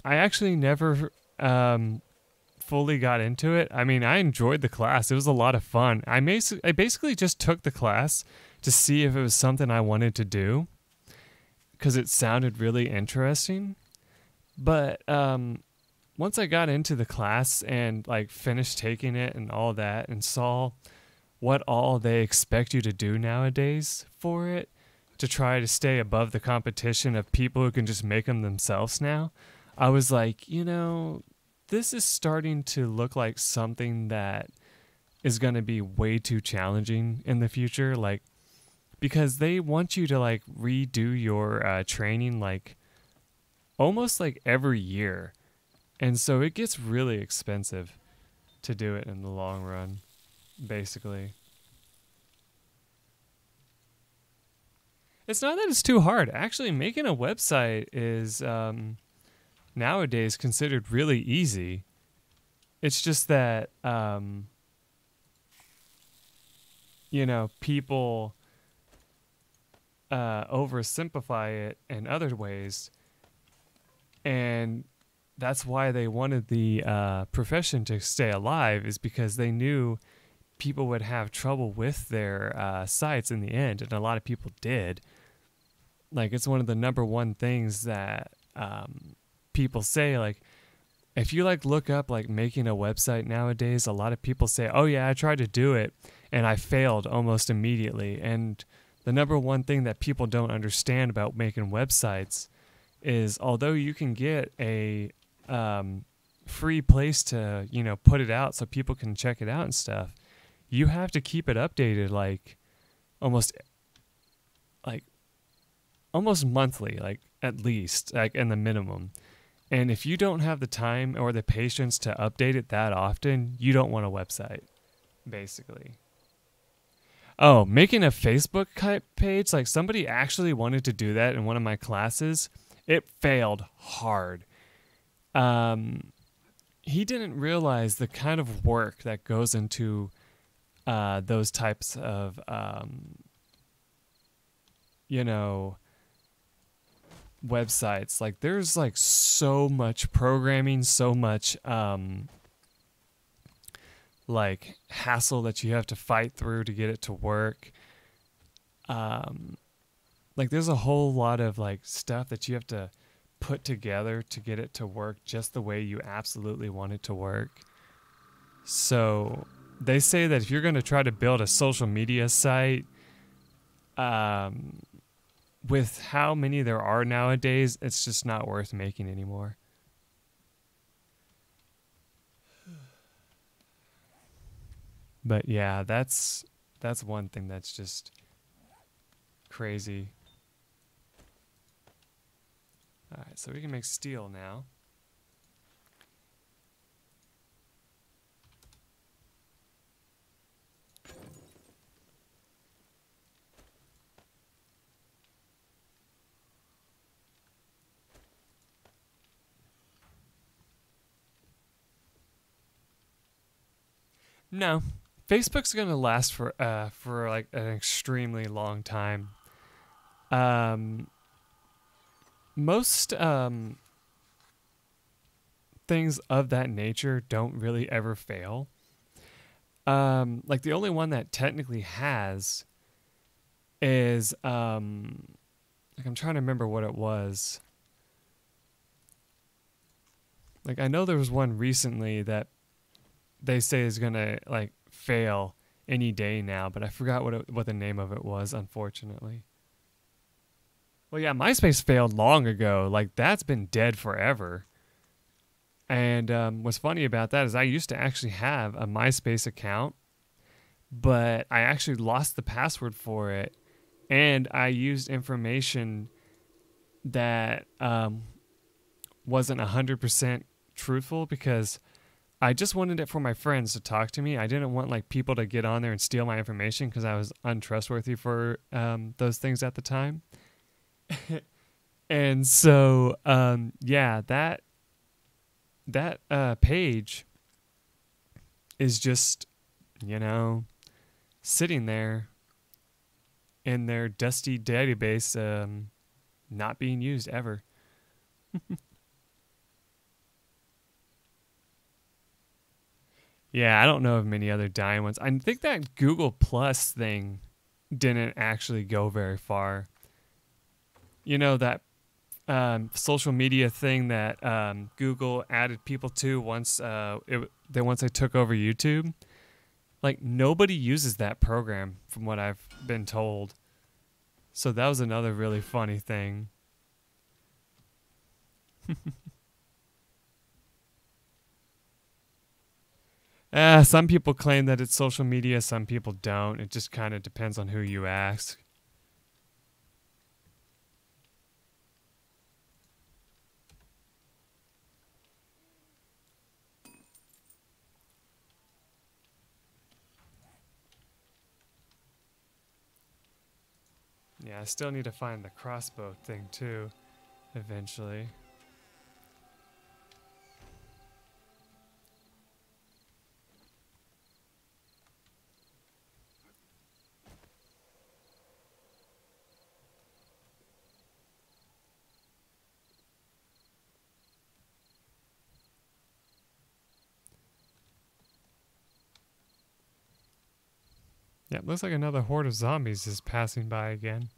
actually never fully got into it. I mean, I enjoyed the class. It was a lot of fun. I basically just took the class to see if it was something I wanted to do because it sounded really interesting. But once I got into the class and like finished taking it and all that and saw what all they expect you to do nowadays for it to try to stay above the competition of people who can just make them themselves now, I was like, you know, this is starting to look like something that is going to be way too challenging in the future. Like, because they want you to like redo your training like almost like every year. And so it gets really expensive to do it in the long run, basically. It's not that it's too hard. Actually, making a website is nowadays considered really easy. It's just that, you know, people oversimplify it in other ways. And that's why they wanted the profession to stay alive, is because they knew people would have trouble with their sites in the end. And a lot of people did. Like, it's one of the number one things that people say, like, if you like look up like making a website nowadays, a lot of people say, oh yeah, I tried to do it and I failed almost immediately. And the number one thing that people don't understand about making websites is, although you can get a free place to, you know, put it out so people can check it out and stuff, you have to keep it updated like almost monthly, like at least, like in the minimum. And if you don't have the time or the patience to update it that often, you don't want a website, basically. Oh, making a Facebook page, like somebody actually wanted to do that in one of my classes. It failed hard. He didn't realize the kind of work that goes into those types of, you know, websites. Like there's like so much programming, so much like hassle that you have to fight through to get it to work. Like there's a whole lot of like stuff that you have to put together to get it to work just the way you absolutely want it to work. So they say that if you're going to try to build a social media site, with how many there are nowadays, it's just not worth making anymore. But yeah, that's one thing that's just crazy. All right, so we can make steel now. No, Facebook's gonna last for like an extremely long time. Most things of that nature don't really ever fail. Like the only one that technically has is like I'm trying to remember what it was. Like I know there was one recently that they say is gonna like fail any day now, but I forgot what the name of it was, unfortunately. Well, yeah, MySpace failed long ago. Like that's been dead forever. And what's funny about that is I used to actually have a MySpace account, but I actually lost the password for it, and I used information that wasn't 100% truthful because I just wanted it for my friends to talk to me. I didn't want like people to get on there and steal my information because I was untrustworthy for those things at the time. And so, yeah, that page is just, you know, sitting there in their dusty database, not being used ever. Yeah, I don't know of many other dying ones. I think that Google Plus thing didn't actually go very far. You know, that social media thing that Google added people to once they took over YouTube. Like nobody uses that program from what I've been told. So that was another really funny thing. Some people claim that it's social media, some people don't. It just kind of depends on who you ask. Yeah, I still need to find the crossbow thing too, eventually. Yeah, it looks like another horde of zombies is passing by again.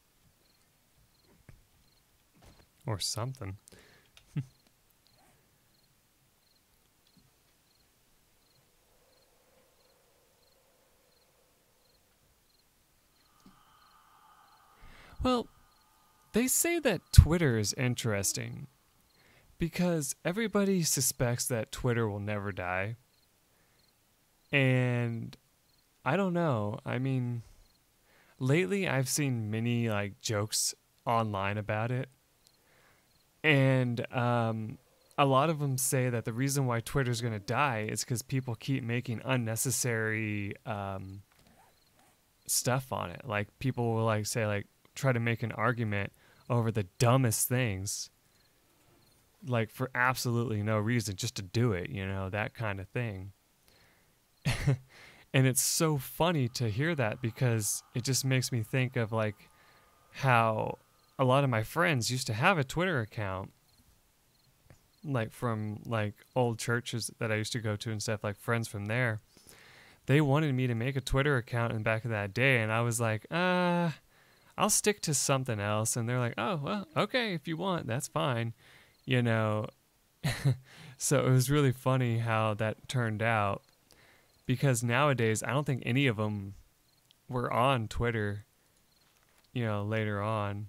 Or something. Well, they say that Twitter is interesting because everybody suspects that Twitter will never die. And I don't know. I mean, lately I've seen many like jokes online about it. And a lot of them say that the reason why Twitter's going to die is because people keep making unnecessary stuff on it. Like people will like say like try to make an argument over the dumbest things, like for absolutely no reason, just to do it, you know, that kind of thing. And it's so funny to hear that because it just makes me think of like how a lot of my friends used to have a Twitter account, like from like old churches that I used to go to and stuff, like friends from there. They wanted me to make a Twitter account in the back of that day, and I was like, I'll stick to something else. And they're like, oh, well, okay, if you want, that's fine, you know. So it was really funny how that turned out, because nowadays I don't think any of them were on Twitter, you know, later on.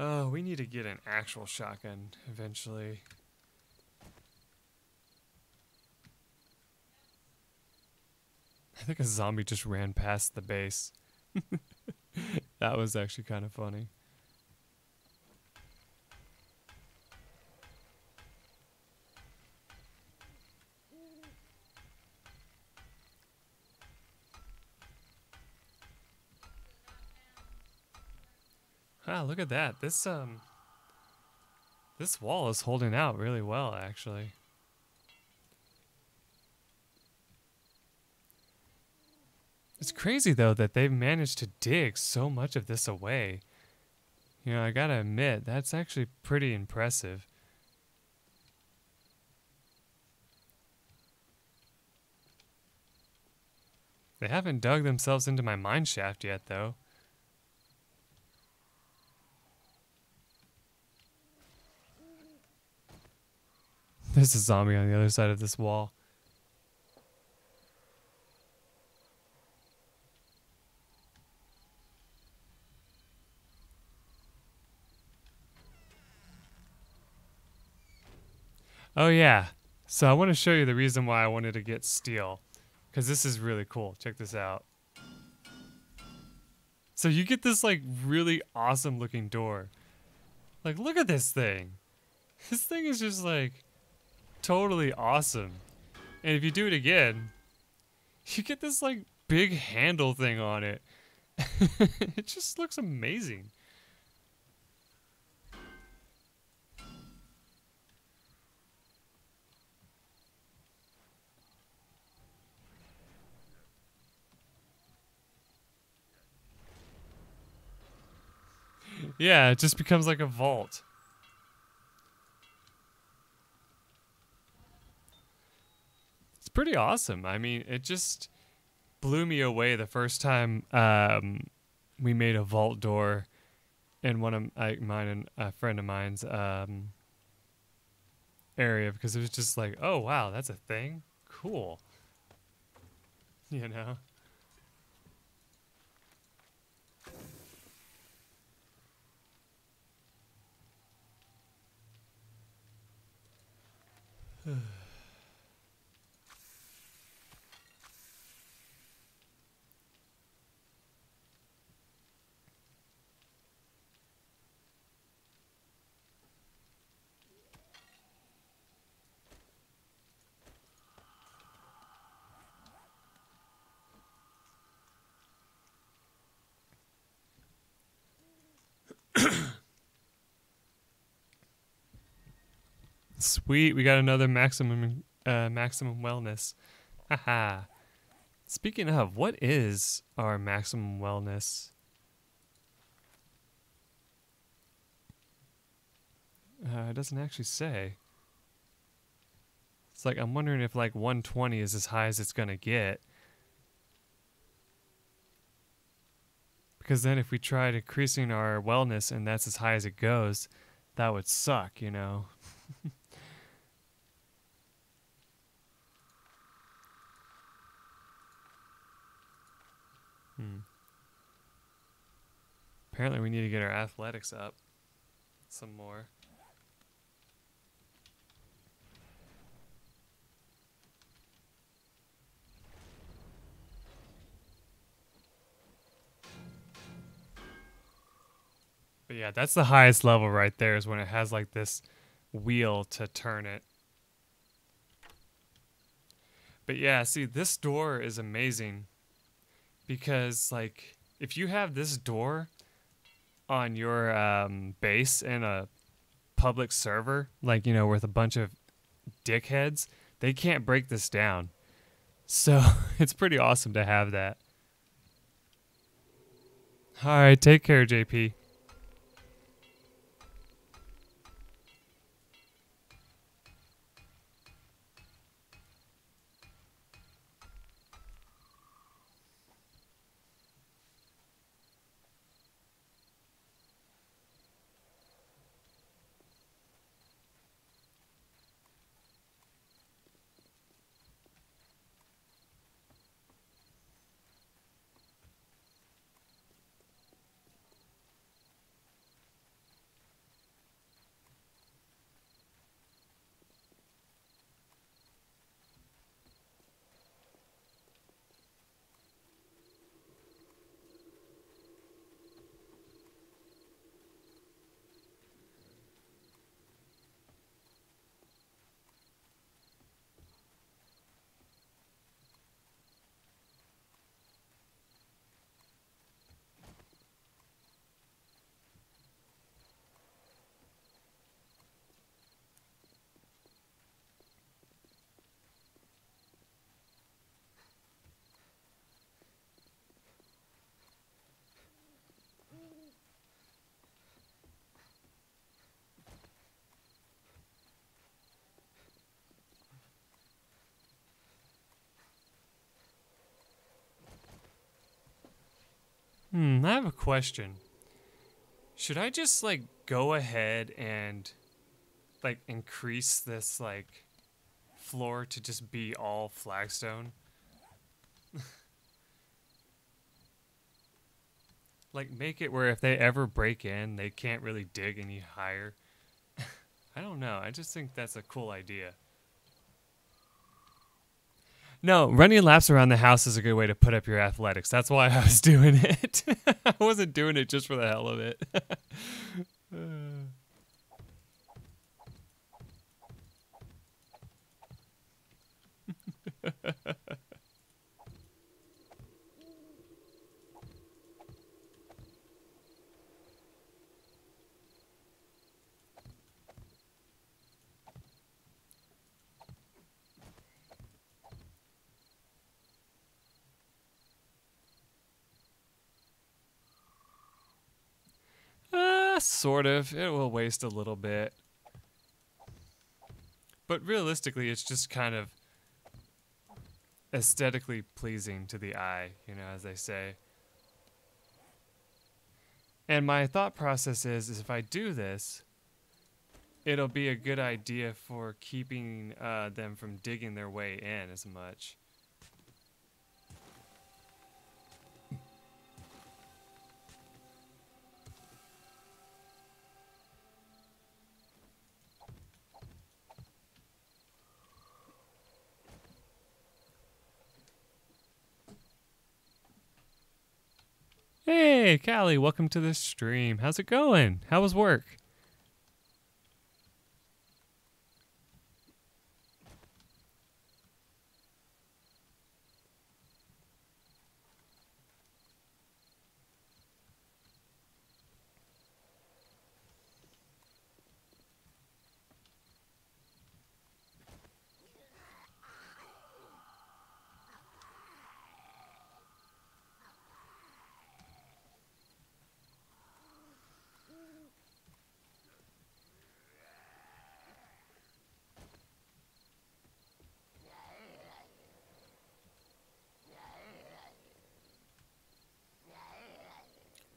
Oh, we need to get an actual shotgun eventually. I think a zombie just ran past the base. That was actually kind of funny. Ah, look at that. This wall is holding out really well, actually. It's crazy though that they've managed to dig so much of this away. You know, I gotta admit, that's actually pretty impressive. They haven't dug themselves into my mine shaft yet, though. There's a zombie on the other side of this wall. Oh yeah. So I want to show you the reason why I wanted to get steel, because this is really cool. Check this out. So you get this like really awesome looking door. Like, look at this thing. This thing is just like totally awesome. And if you do it again, you get this like big handle thing on it. It just looks amazing. Yeah, it just becomes like a vault. It's pretty awesome. I mean, it just blew me away the first time we made a vault door in one of mine and a friend of mine's area, because it was just like, oh wow, that's a thing? Cool. You know? Sweet, we got another maximum wellness. Haha. Speaking of, what is our maximum wellness? It doesn't actually say. It's like, I'm wondering if like 120 is as high as it's gonna get. Because then if we tried increasing our wellness and that's as high as it goes, that would suck, you know? Apparently we need to get our athletics up some more. yeah, that's the highest level right there is when it has like this wheel to turn it. But yeah, see, this door is amazing because like if you have this door on your base in a public server, like with a bunch of dickheads, they can't break this down. So it's pretty awesome to have that. All right, take care, JP. I have a question. Should I just like go ahead and like increase this like floor to just be all flagstone? Like make it where if they ever break in, they can't really dig any higher. I don't know. I just think that's a cool idea. No, running laps around the house is a good way to put up your athletics. That's why I was doing it. I wasn't doing it just for the hell of it. Sort of. It will waste a little bit. But realistically, it's just kind of aesthetically pleasing to the eye, as they say. And my thought process is if I do this, it'll be a good idea for keeping them from digging their way in as much. Hey, Callie, welcome to the stream. How's it going? How was work?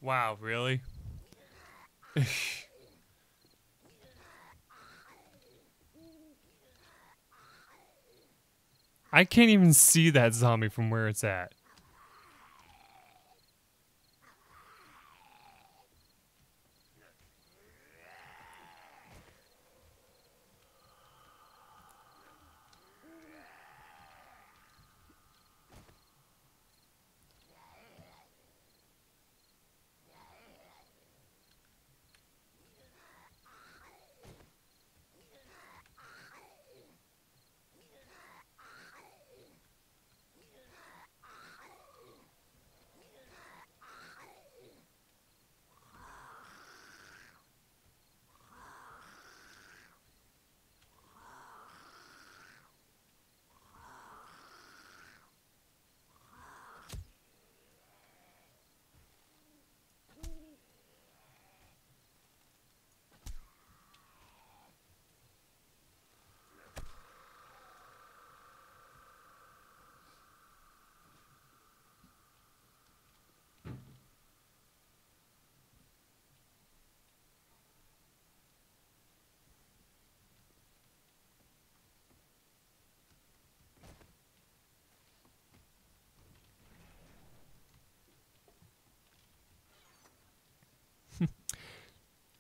Wow, really? I can't even see that zombie from where it's at.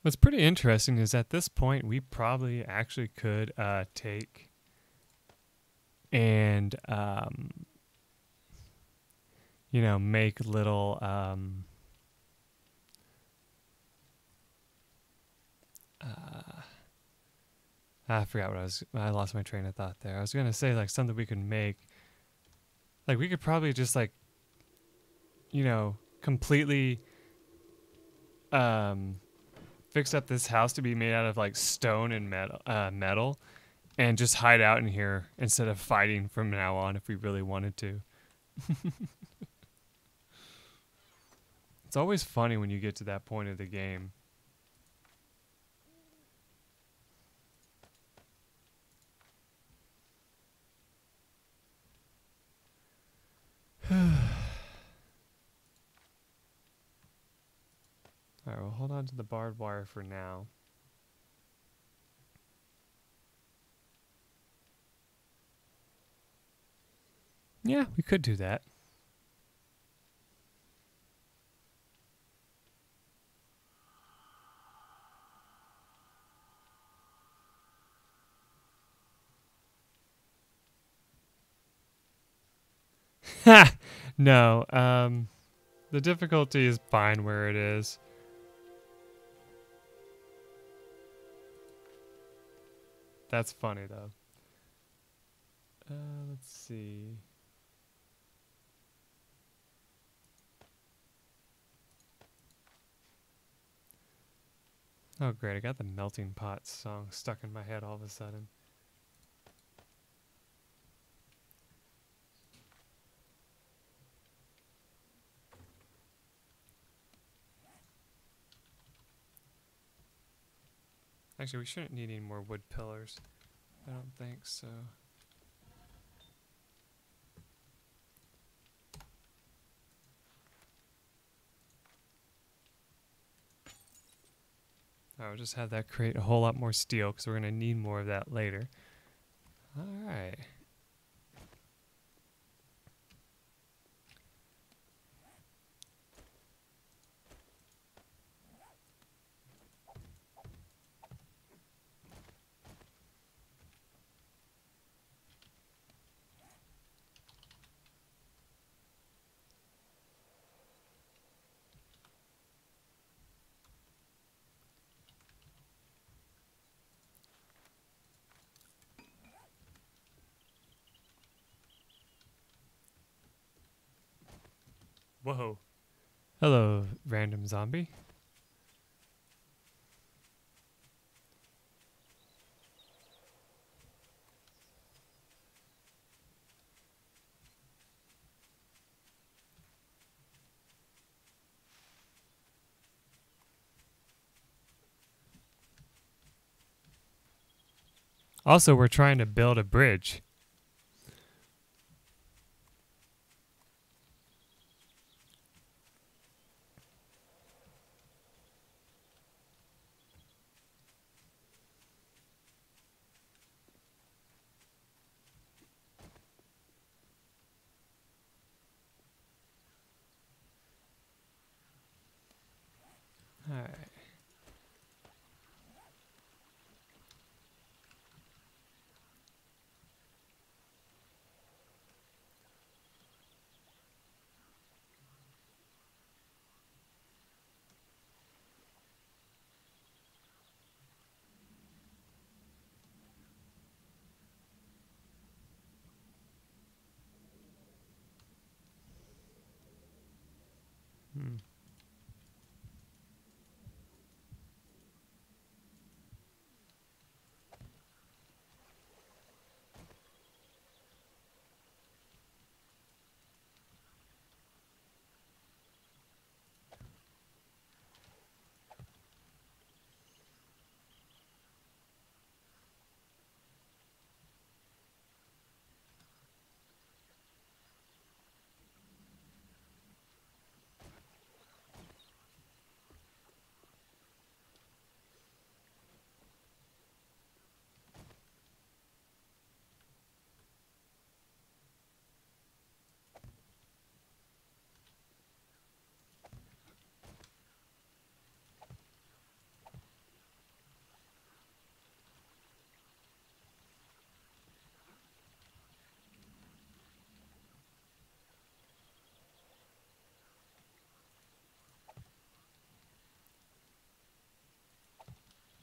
What's pretty interesting is at this point we probably actually could take and you know, make little I forgot what I lost my train of thought there. I was gonna say like something we could make, like we could probably just like, you know, completely fix up this house to be made out of like stone and metal, and just hide out in here instead of fighting from now on if we really wanted to. It's always funny when you get to that point of the game. Alright, we'll hold on to the barbed wire for now. Yeah, we could do that. Ha! No, the difficulty is fine where it is. That's funny, though. Let's see. Oh, great. I got the Melting Pot song stuck in my head all of a sudden. Actually, we shouldn't need any more wood pillars. I don't think so. I'll just have that create a whole lot more steel because we're going to need more of that later. Alright. Whoa. Hello, random zombie. Also, we're trying to build a bridge. Alright.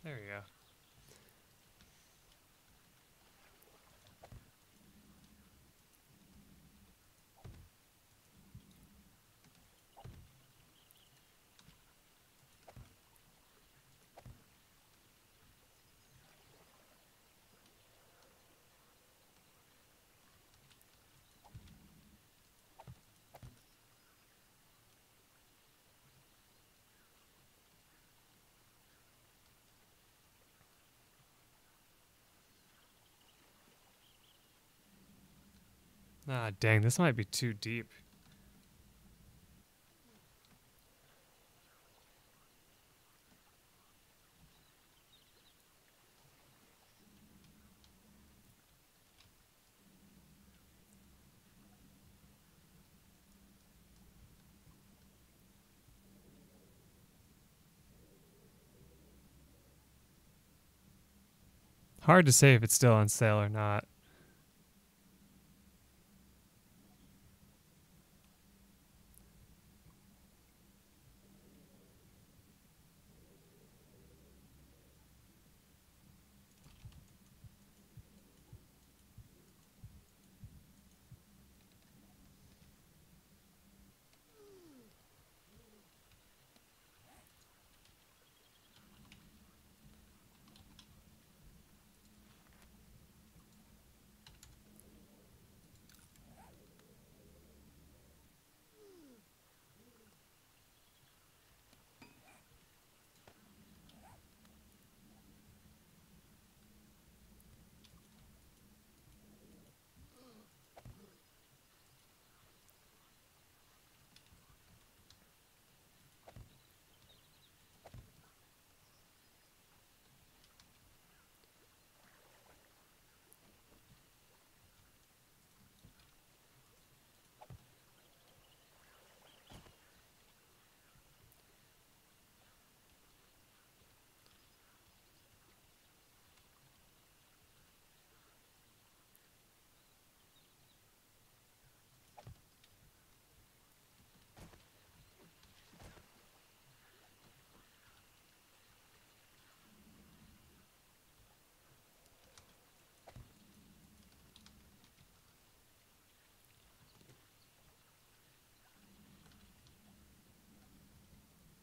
There we go. Ah, dang, this might be too deep. Hard to say if it's still on sale or not.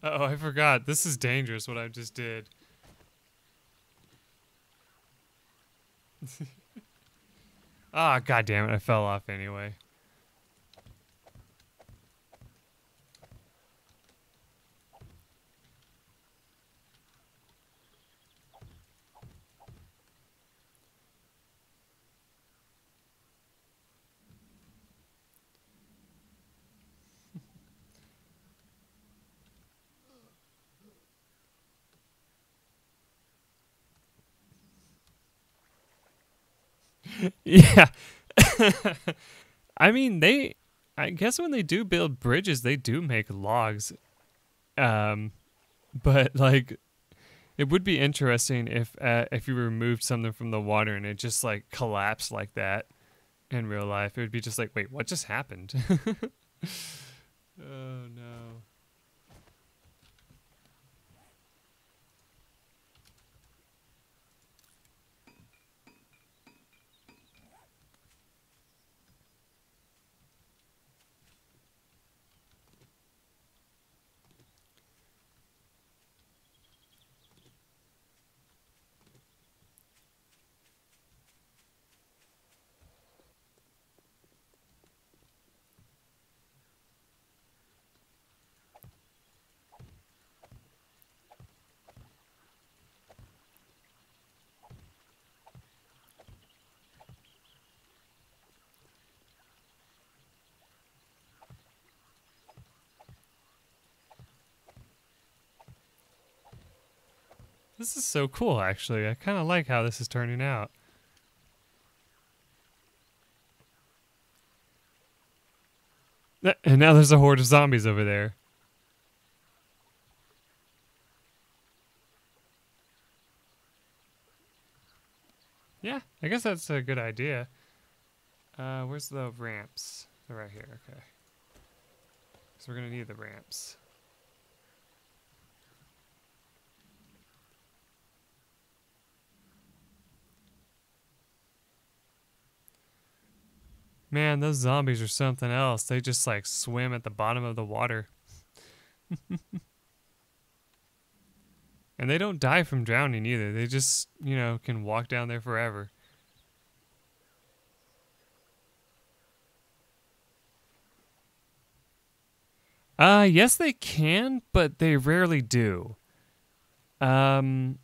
Uh-oh, I forgot. This is dangerous what I just did. Ah, god damn it, I fell off anyway. Yeah. I mean, I guess when they do build bridges, they do make logs. Um, but like, it would be interesting if you removed something from the water and it just like collapsed like that in real life. It would be just like, wait, what just happened? Oh no. This is so cool, actually. I kind of like how this is turning out. And now there's a horde of zombies over there. Yeah, I guess that's a good idea. Where's the ramps? They're right here, okay. So we're gonna need the ramps. Man, those zombies are something else. They just like swim at the bottom of the water. And they don't die from drowning either. They just, you know, can walk down there forever. Yes they can, but they rarely do. Um,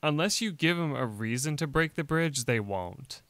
unless you give them a reason to break the bridge, they won't.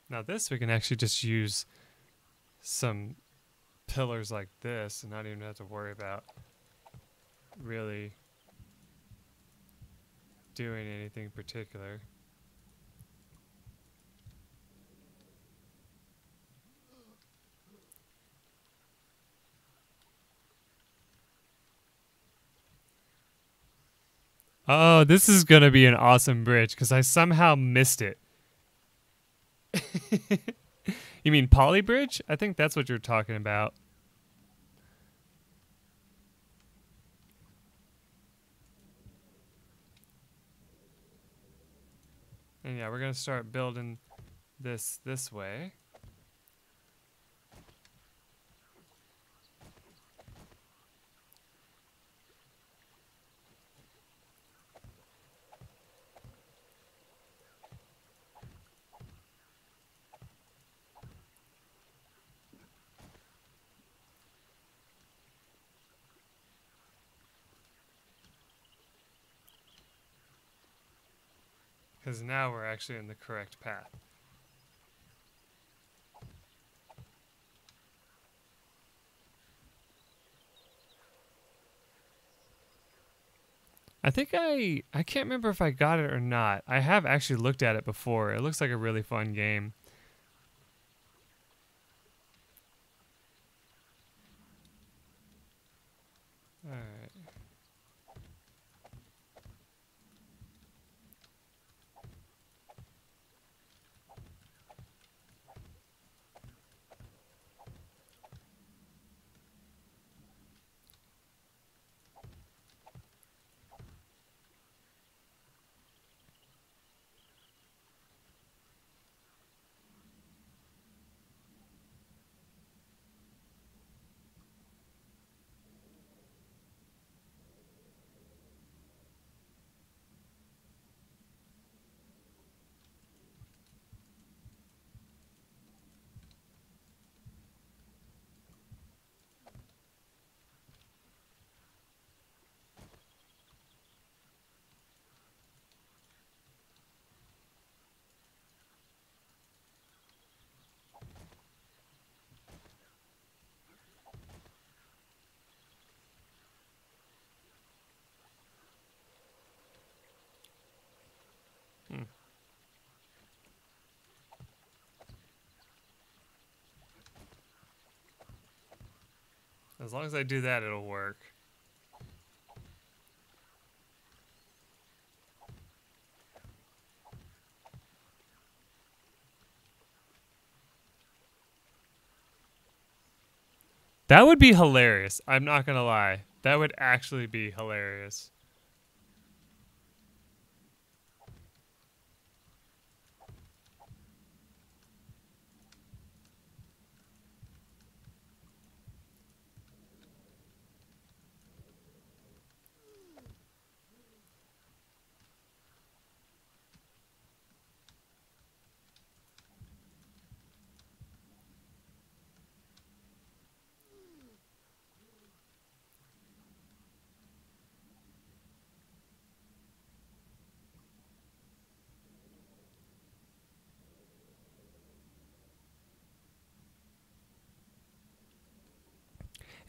Now this we can actually just use some pillars like this and not even have to worry about really doing anything particular. Oh, this is going to be an awesome bridge because I somehow missed it. You mean poly bridge? I think that's what you're talking about. And yeah, we're going to start building this way. Because now we're actually in the correct path. I think I can't remember if I got it or not. I have actually looked at it before. It looks like a really fun game. Alright. Hmm. As long as I do that, it'll work. That would be hilarious. I'm not going to lie. That would actually be hilarious.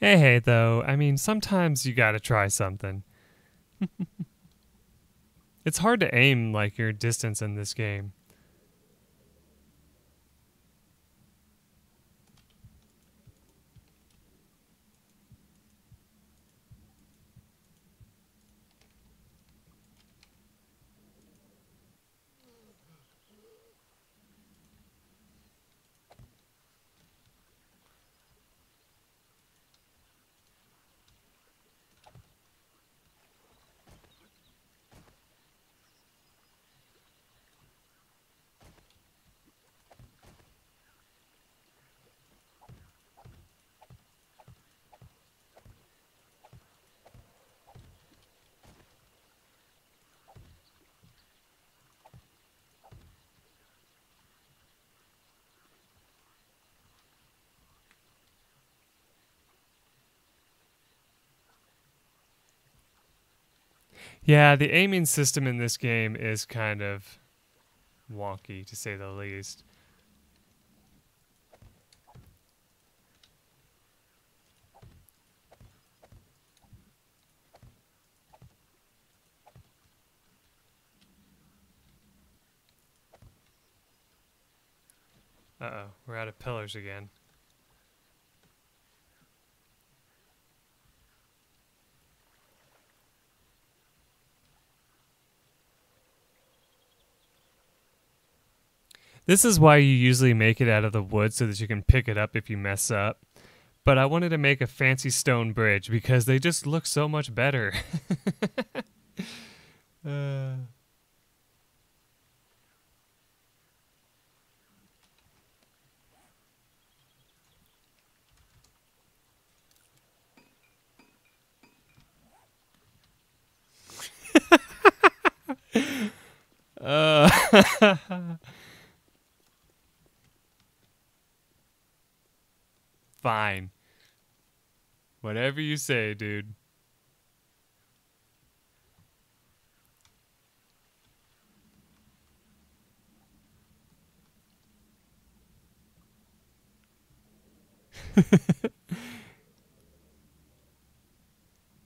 Hey, though, I mean, sometimes you gotta try something. It's hard to aim like your distance in this game. Yeah, the aiming system in this game is kind of wonky, to say the least. Uh-oh, we're out of pillars again. This is why you usually make it out of the wood so that you can pick it up if you mess up. But I wanted to make a fancy stone bridge because they just look so much better. uh. Uh, Fine. Whatever you say, dude.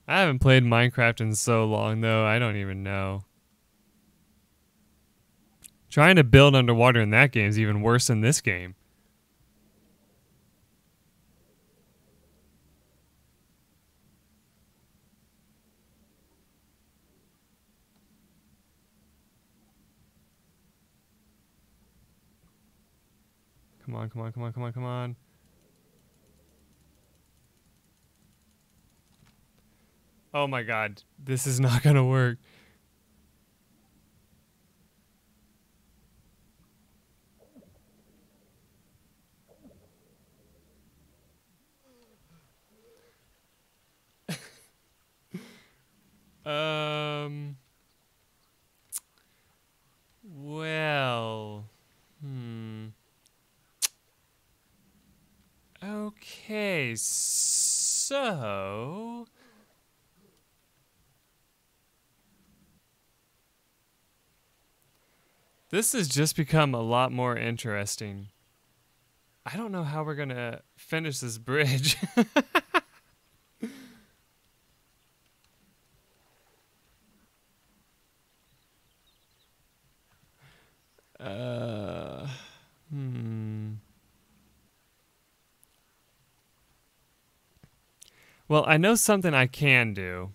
I haven't played Minecraft in so long, though. I don't even know. Trying to build underwater in that game is even worse than this game. Come on, come on, come on, come on, come on. Oh my god, this is not gonna work. Um. Well. Okay, so. This has just become a lot more interesting. I don't know how we're gonna finish this bridge. uh. Hmm. Well, I know something I can do.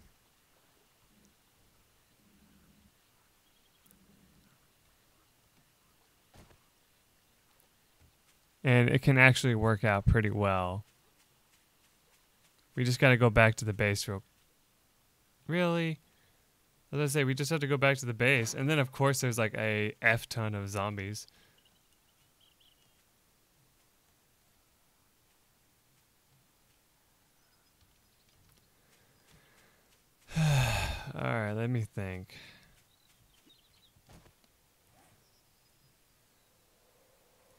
And it can actually work out pretty well. We just gotta go back to the base real. Really? As I say, we just have to go back to the base. And then, of course, there's like a F ton of zombies. Alright, let me think.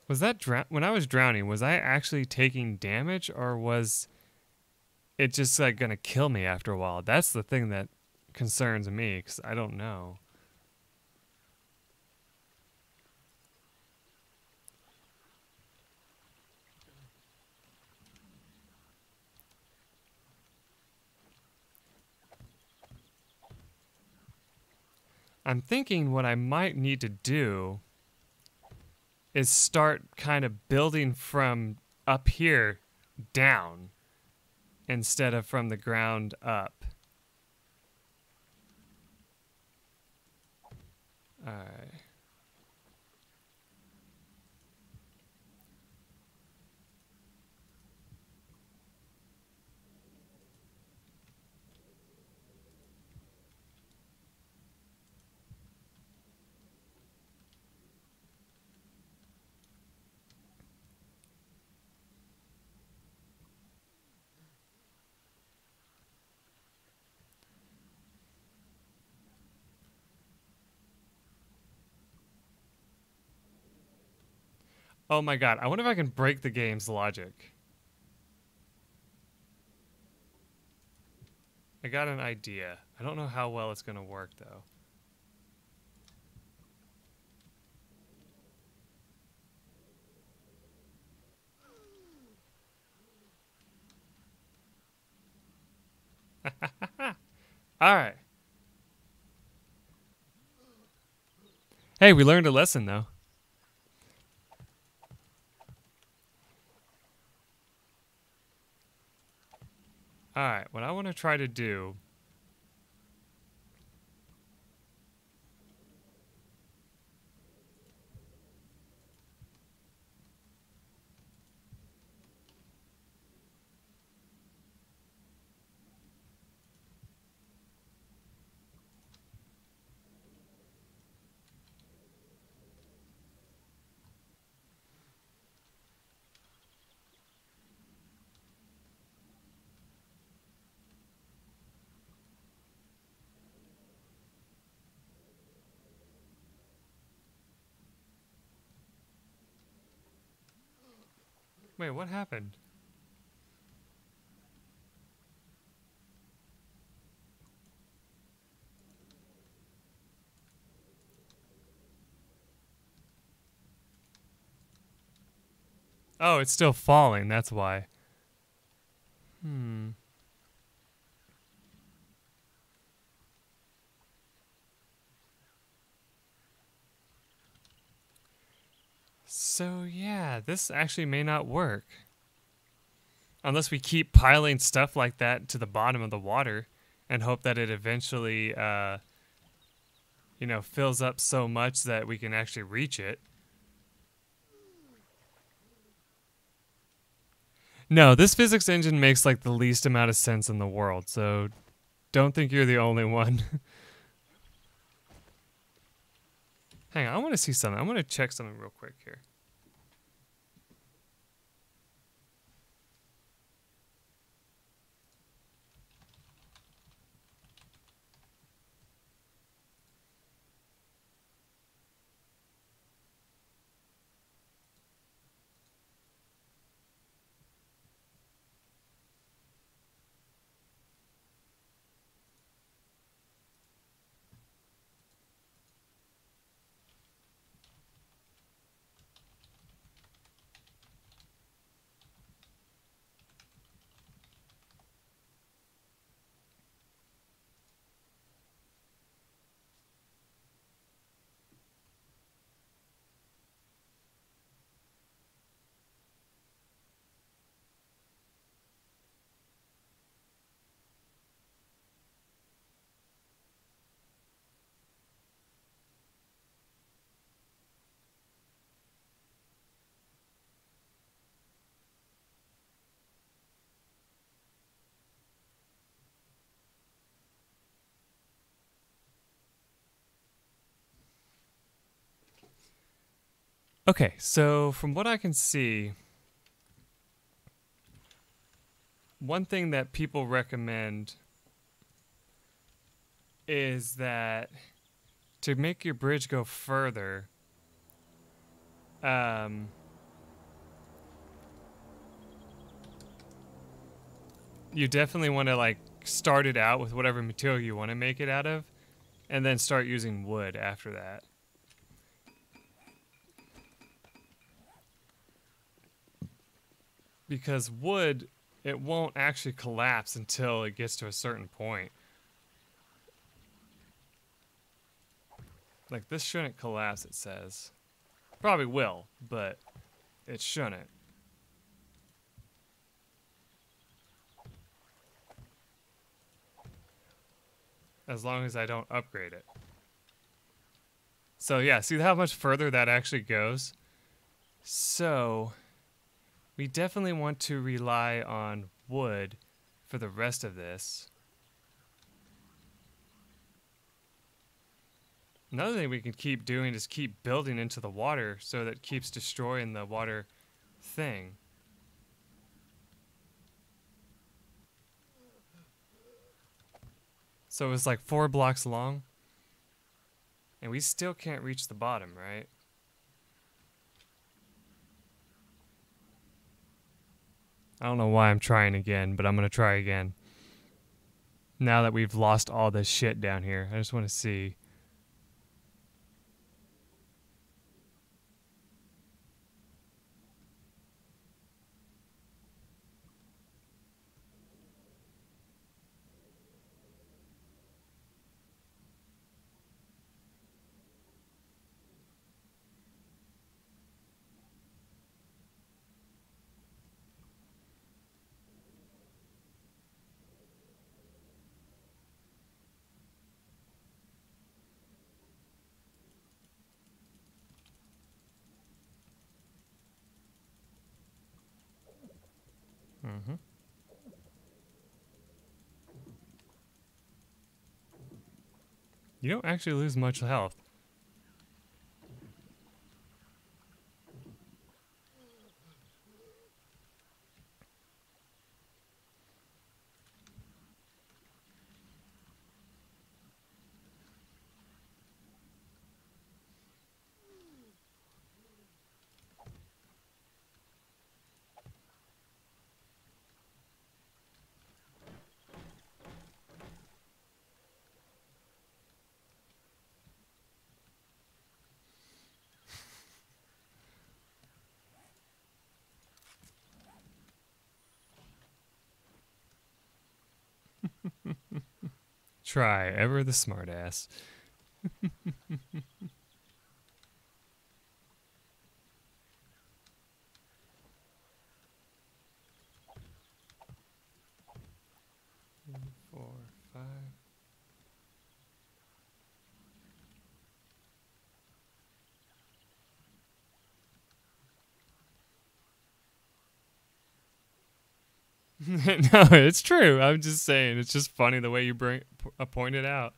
Was that when I was drowning, was I actually taking damage or was it just like gonna kill me after a while? That's the thing that concerns me because I don't know. I'm thinking what I might need to do is start kind of building from up here down instead of from the ground up. All right. Oh my god, I wonder if I can break the game's logic. I got an idea. I don't know how well it's gonna work though. Alright. Hey, we learned a lesson though. Alright, what I want to try to do... Wait, what happened? Oh, it's still falling, that's why. So yeah, this actually may not work. Unless we keep piling stuff like that to the bottom of the water and hope that it eventually, you know, fills up so much that we can actually reach it. No, this physics engine makes like the least amount of sense in the world, so don't think you're the only one. Hang on, I want to see something. I want to check something real quick here. Okay, so from what I can see, one thing that people recommend is that to make your bridge go further, you definitely want to like start it out with whatever material you want to make it out of, and then start using wood after that. Because wood, it won't actually collapse until it gets to a certain point. Like, this shouldn't collapse, it says. Probably will, but it shouldn't. As long as I don't upgrade it. So yeah, see how much further that actually goes? So we definitely want to rely on wood for the rest of this. Another thing we can keep doing is keep building into the water so that it keeps destroying the water thing. So it's like 4 blocks long. And we still can't reach the bottom, right? I don't know why I'm trying again, but I'm going to try again. Now that we've lost all this shit down here, I just want to see. Mm-hmm. You don't actually lose much health. Try, ever the smartass. Four, five. No, it's true. I'm just saying. It's just funny the way you point it out.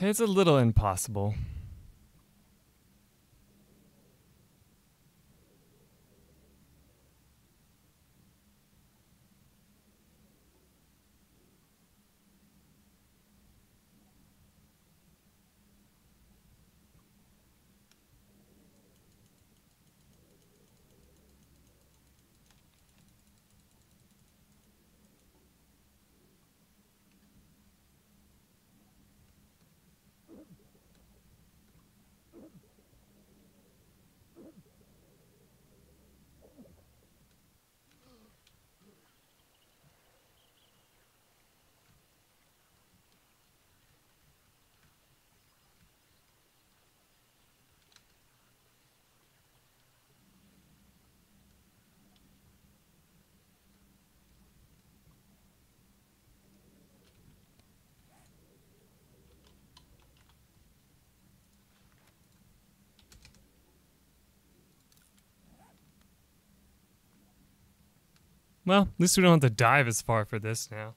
It's a little impossible. Well, at least we don't have to dive as far for this now.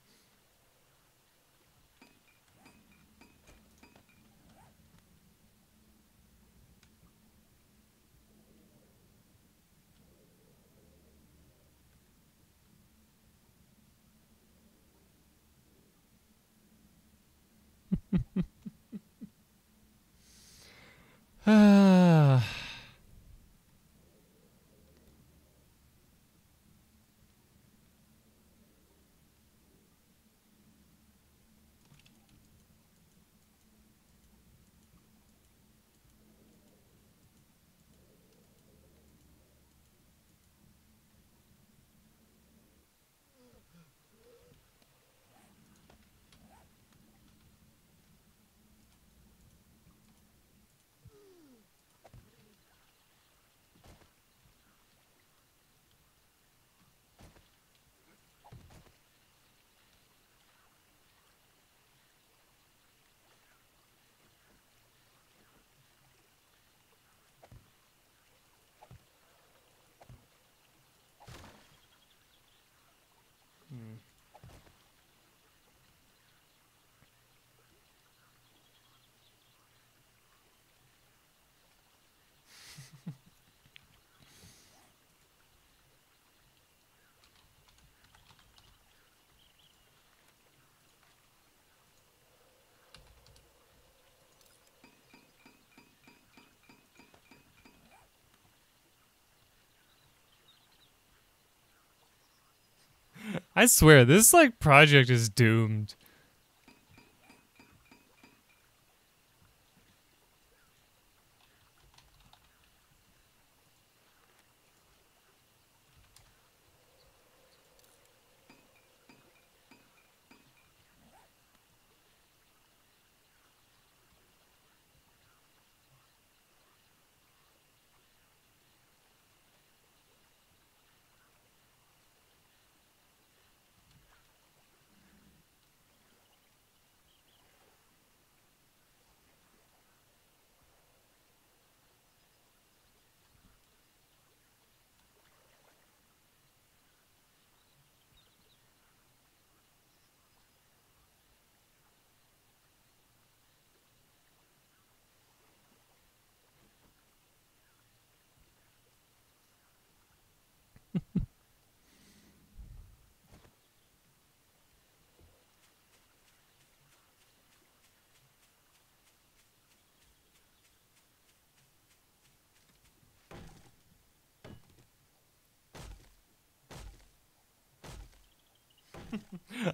Ah. Hmm. I swear, this like project is doomed.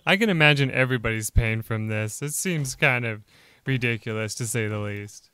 I can imagine everybody's pain from this. It seems kind of ridiculous to say the least.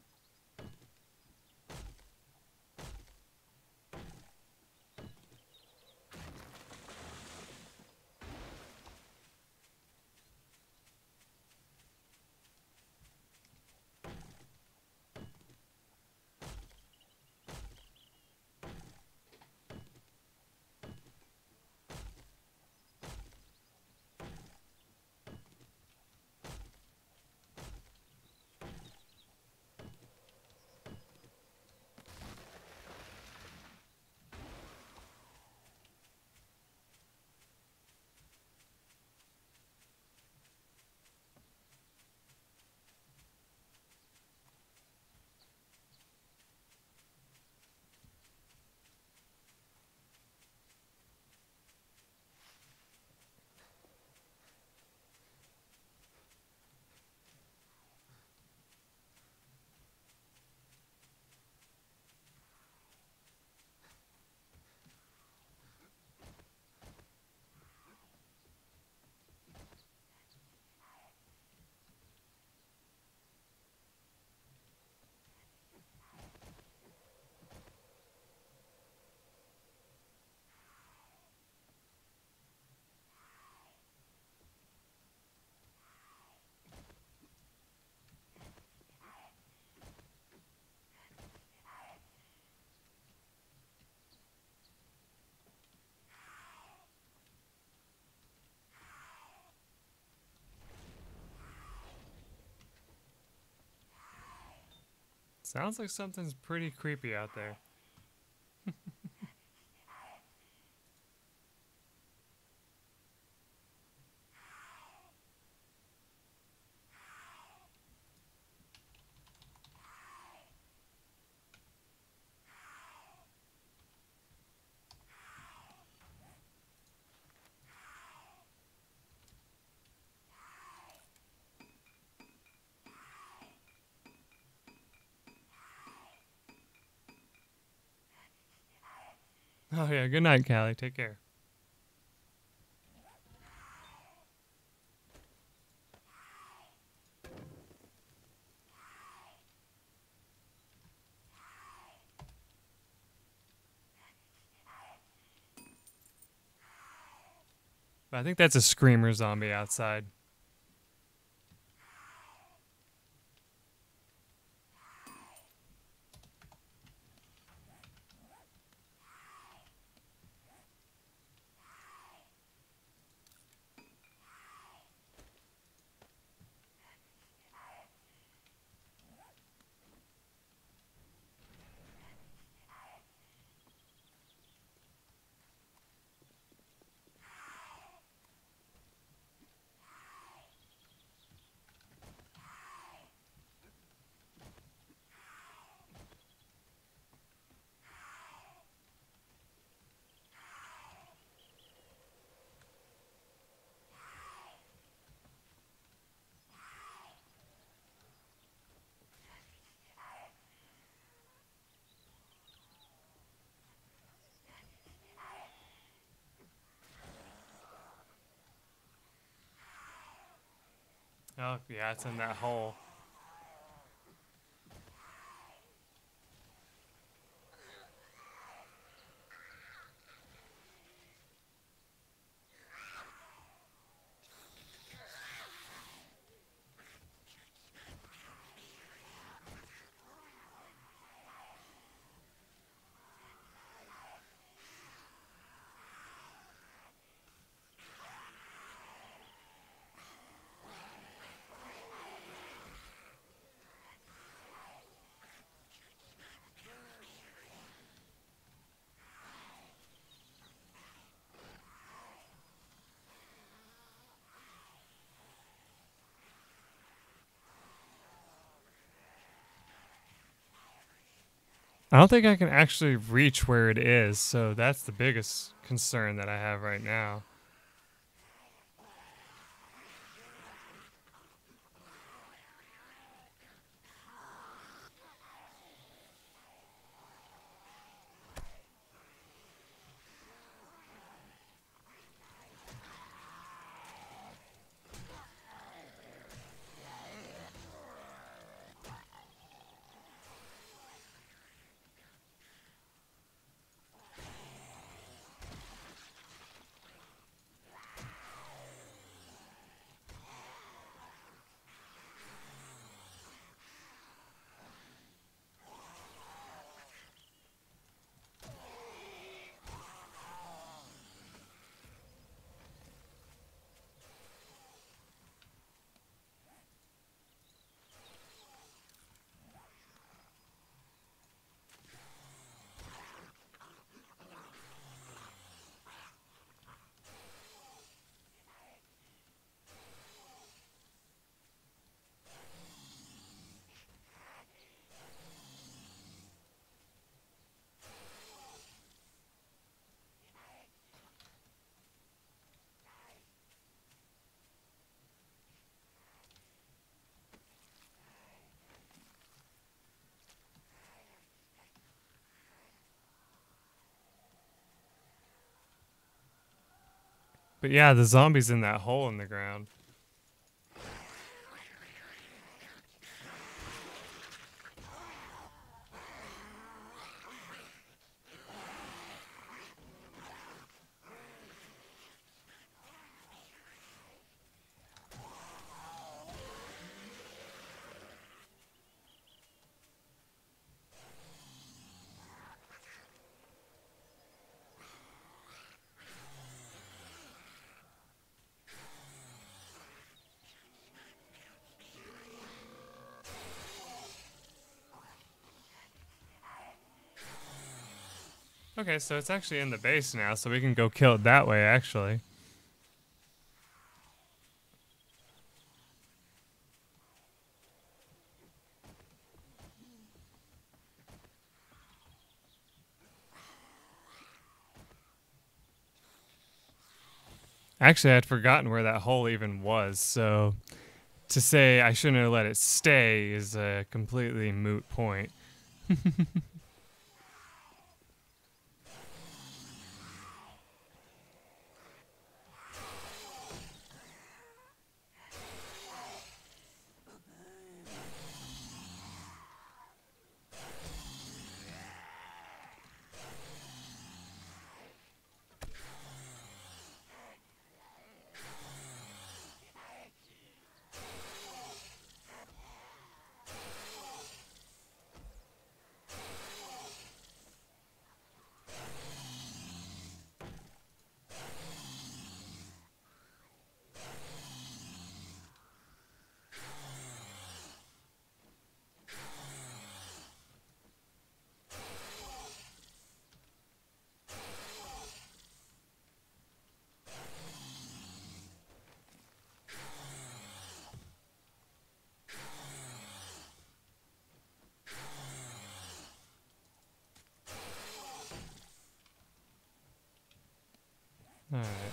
Sounds like something's pretty creepy out there. Oh yeah, good night, Callie. Take care. I think that's a screamer zombie outside. Oh yeah, it's in that hole. I don't think I can actually reach where it is, so that's the biggest concern that I have right now. But yeah, the zombie's in that hole in the ground. Okay, so it's actually in the base now, so we can go kill it that way, actually. Actually, I'd forgotten where that hole even was, so to say I shouldn't have let it stay is a completely moot point. Alright.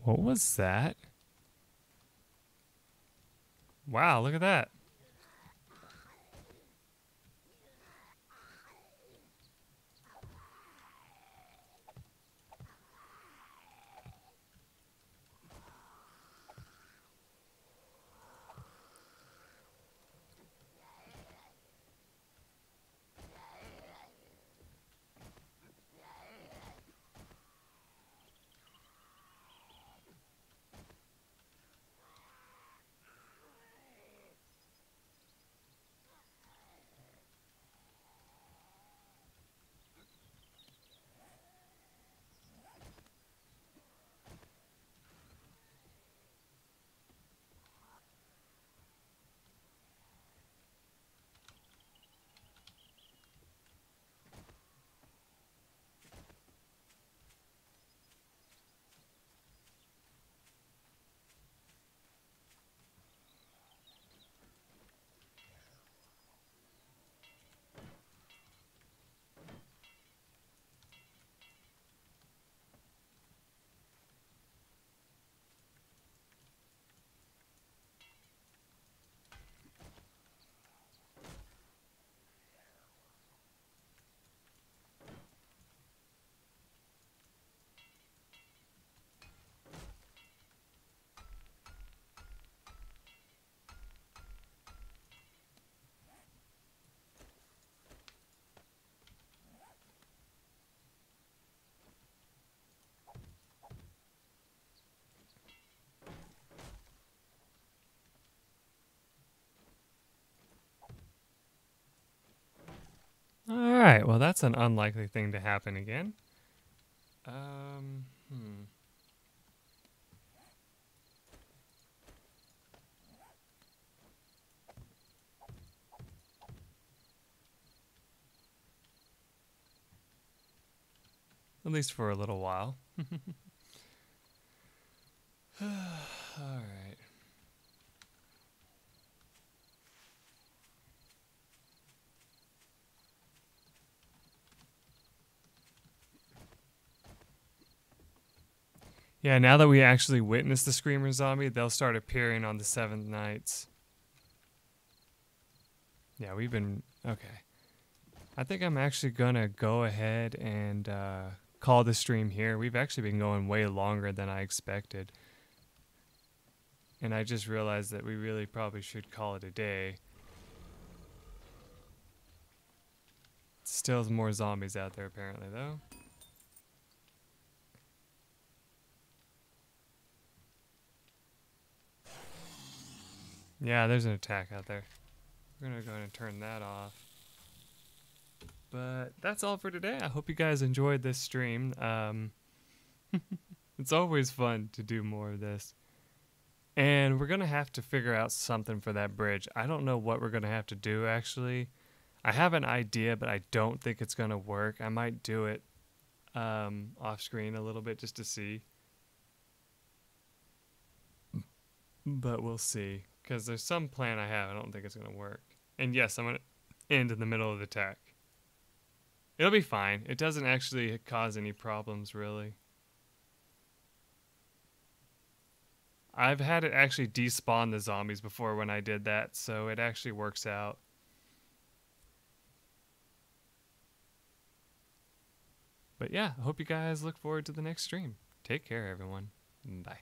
What was that? Wow, look at that. Alright, well that's an unlikely thing to happen again. Hmm. At least for a little while. Alright. Yeah, now that we actually witness the Screamer Zombie, they'll start appearing on the 7th nights. Yeah, we've been... Okay. I think I'm actually gonna go ahead and call the stream here. We've actually been going way longer than I expected. And I just realized that we really probably should call it a day. Still more zombies out there apparently, though. Yeah, there's an attack out there. We're gonna go ahead and turn that off. But that's all for today. I hope you guys enjoyed this stream. It's always fun to do more of this. And we're going to have to figure out something for that bridge. I don't know what we're going to have to do, actually. I have an idea, but I don't think it's going to work. I might do it off screen a little bit just to see. But we'll see. Because there's some plan I have. I don't think it's going to work. And yes, I'm going to end in the middle of the attack. It'll be fine. It doesn't actually cause any problems, really. I've had it actually despawn the zombies before when I did that, so it actually works out. But yeah, I hope you guys look forward to the next stream. Take care, everyone. Bye.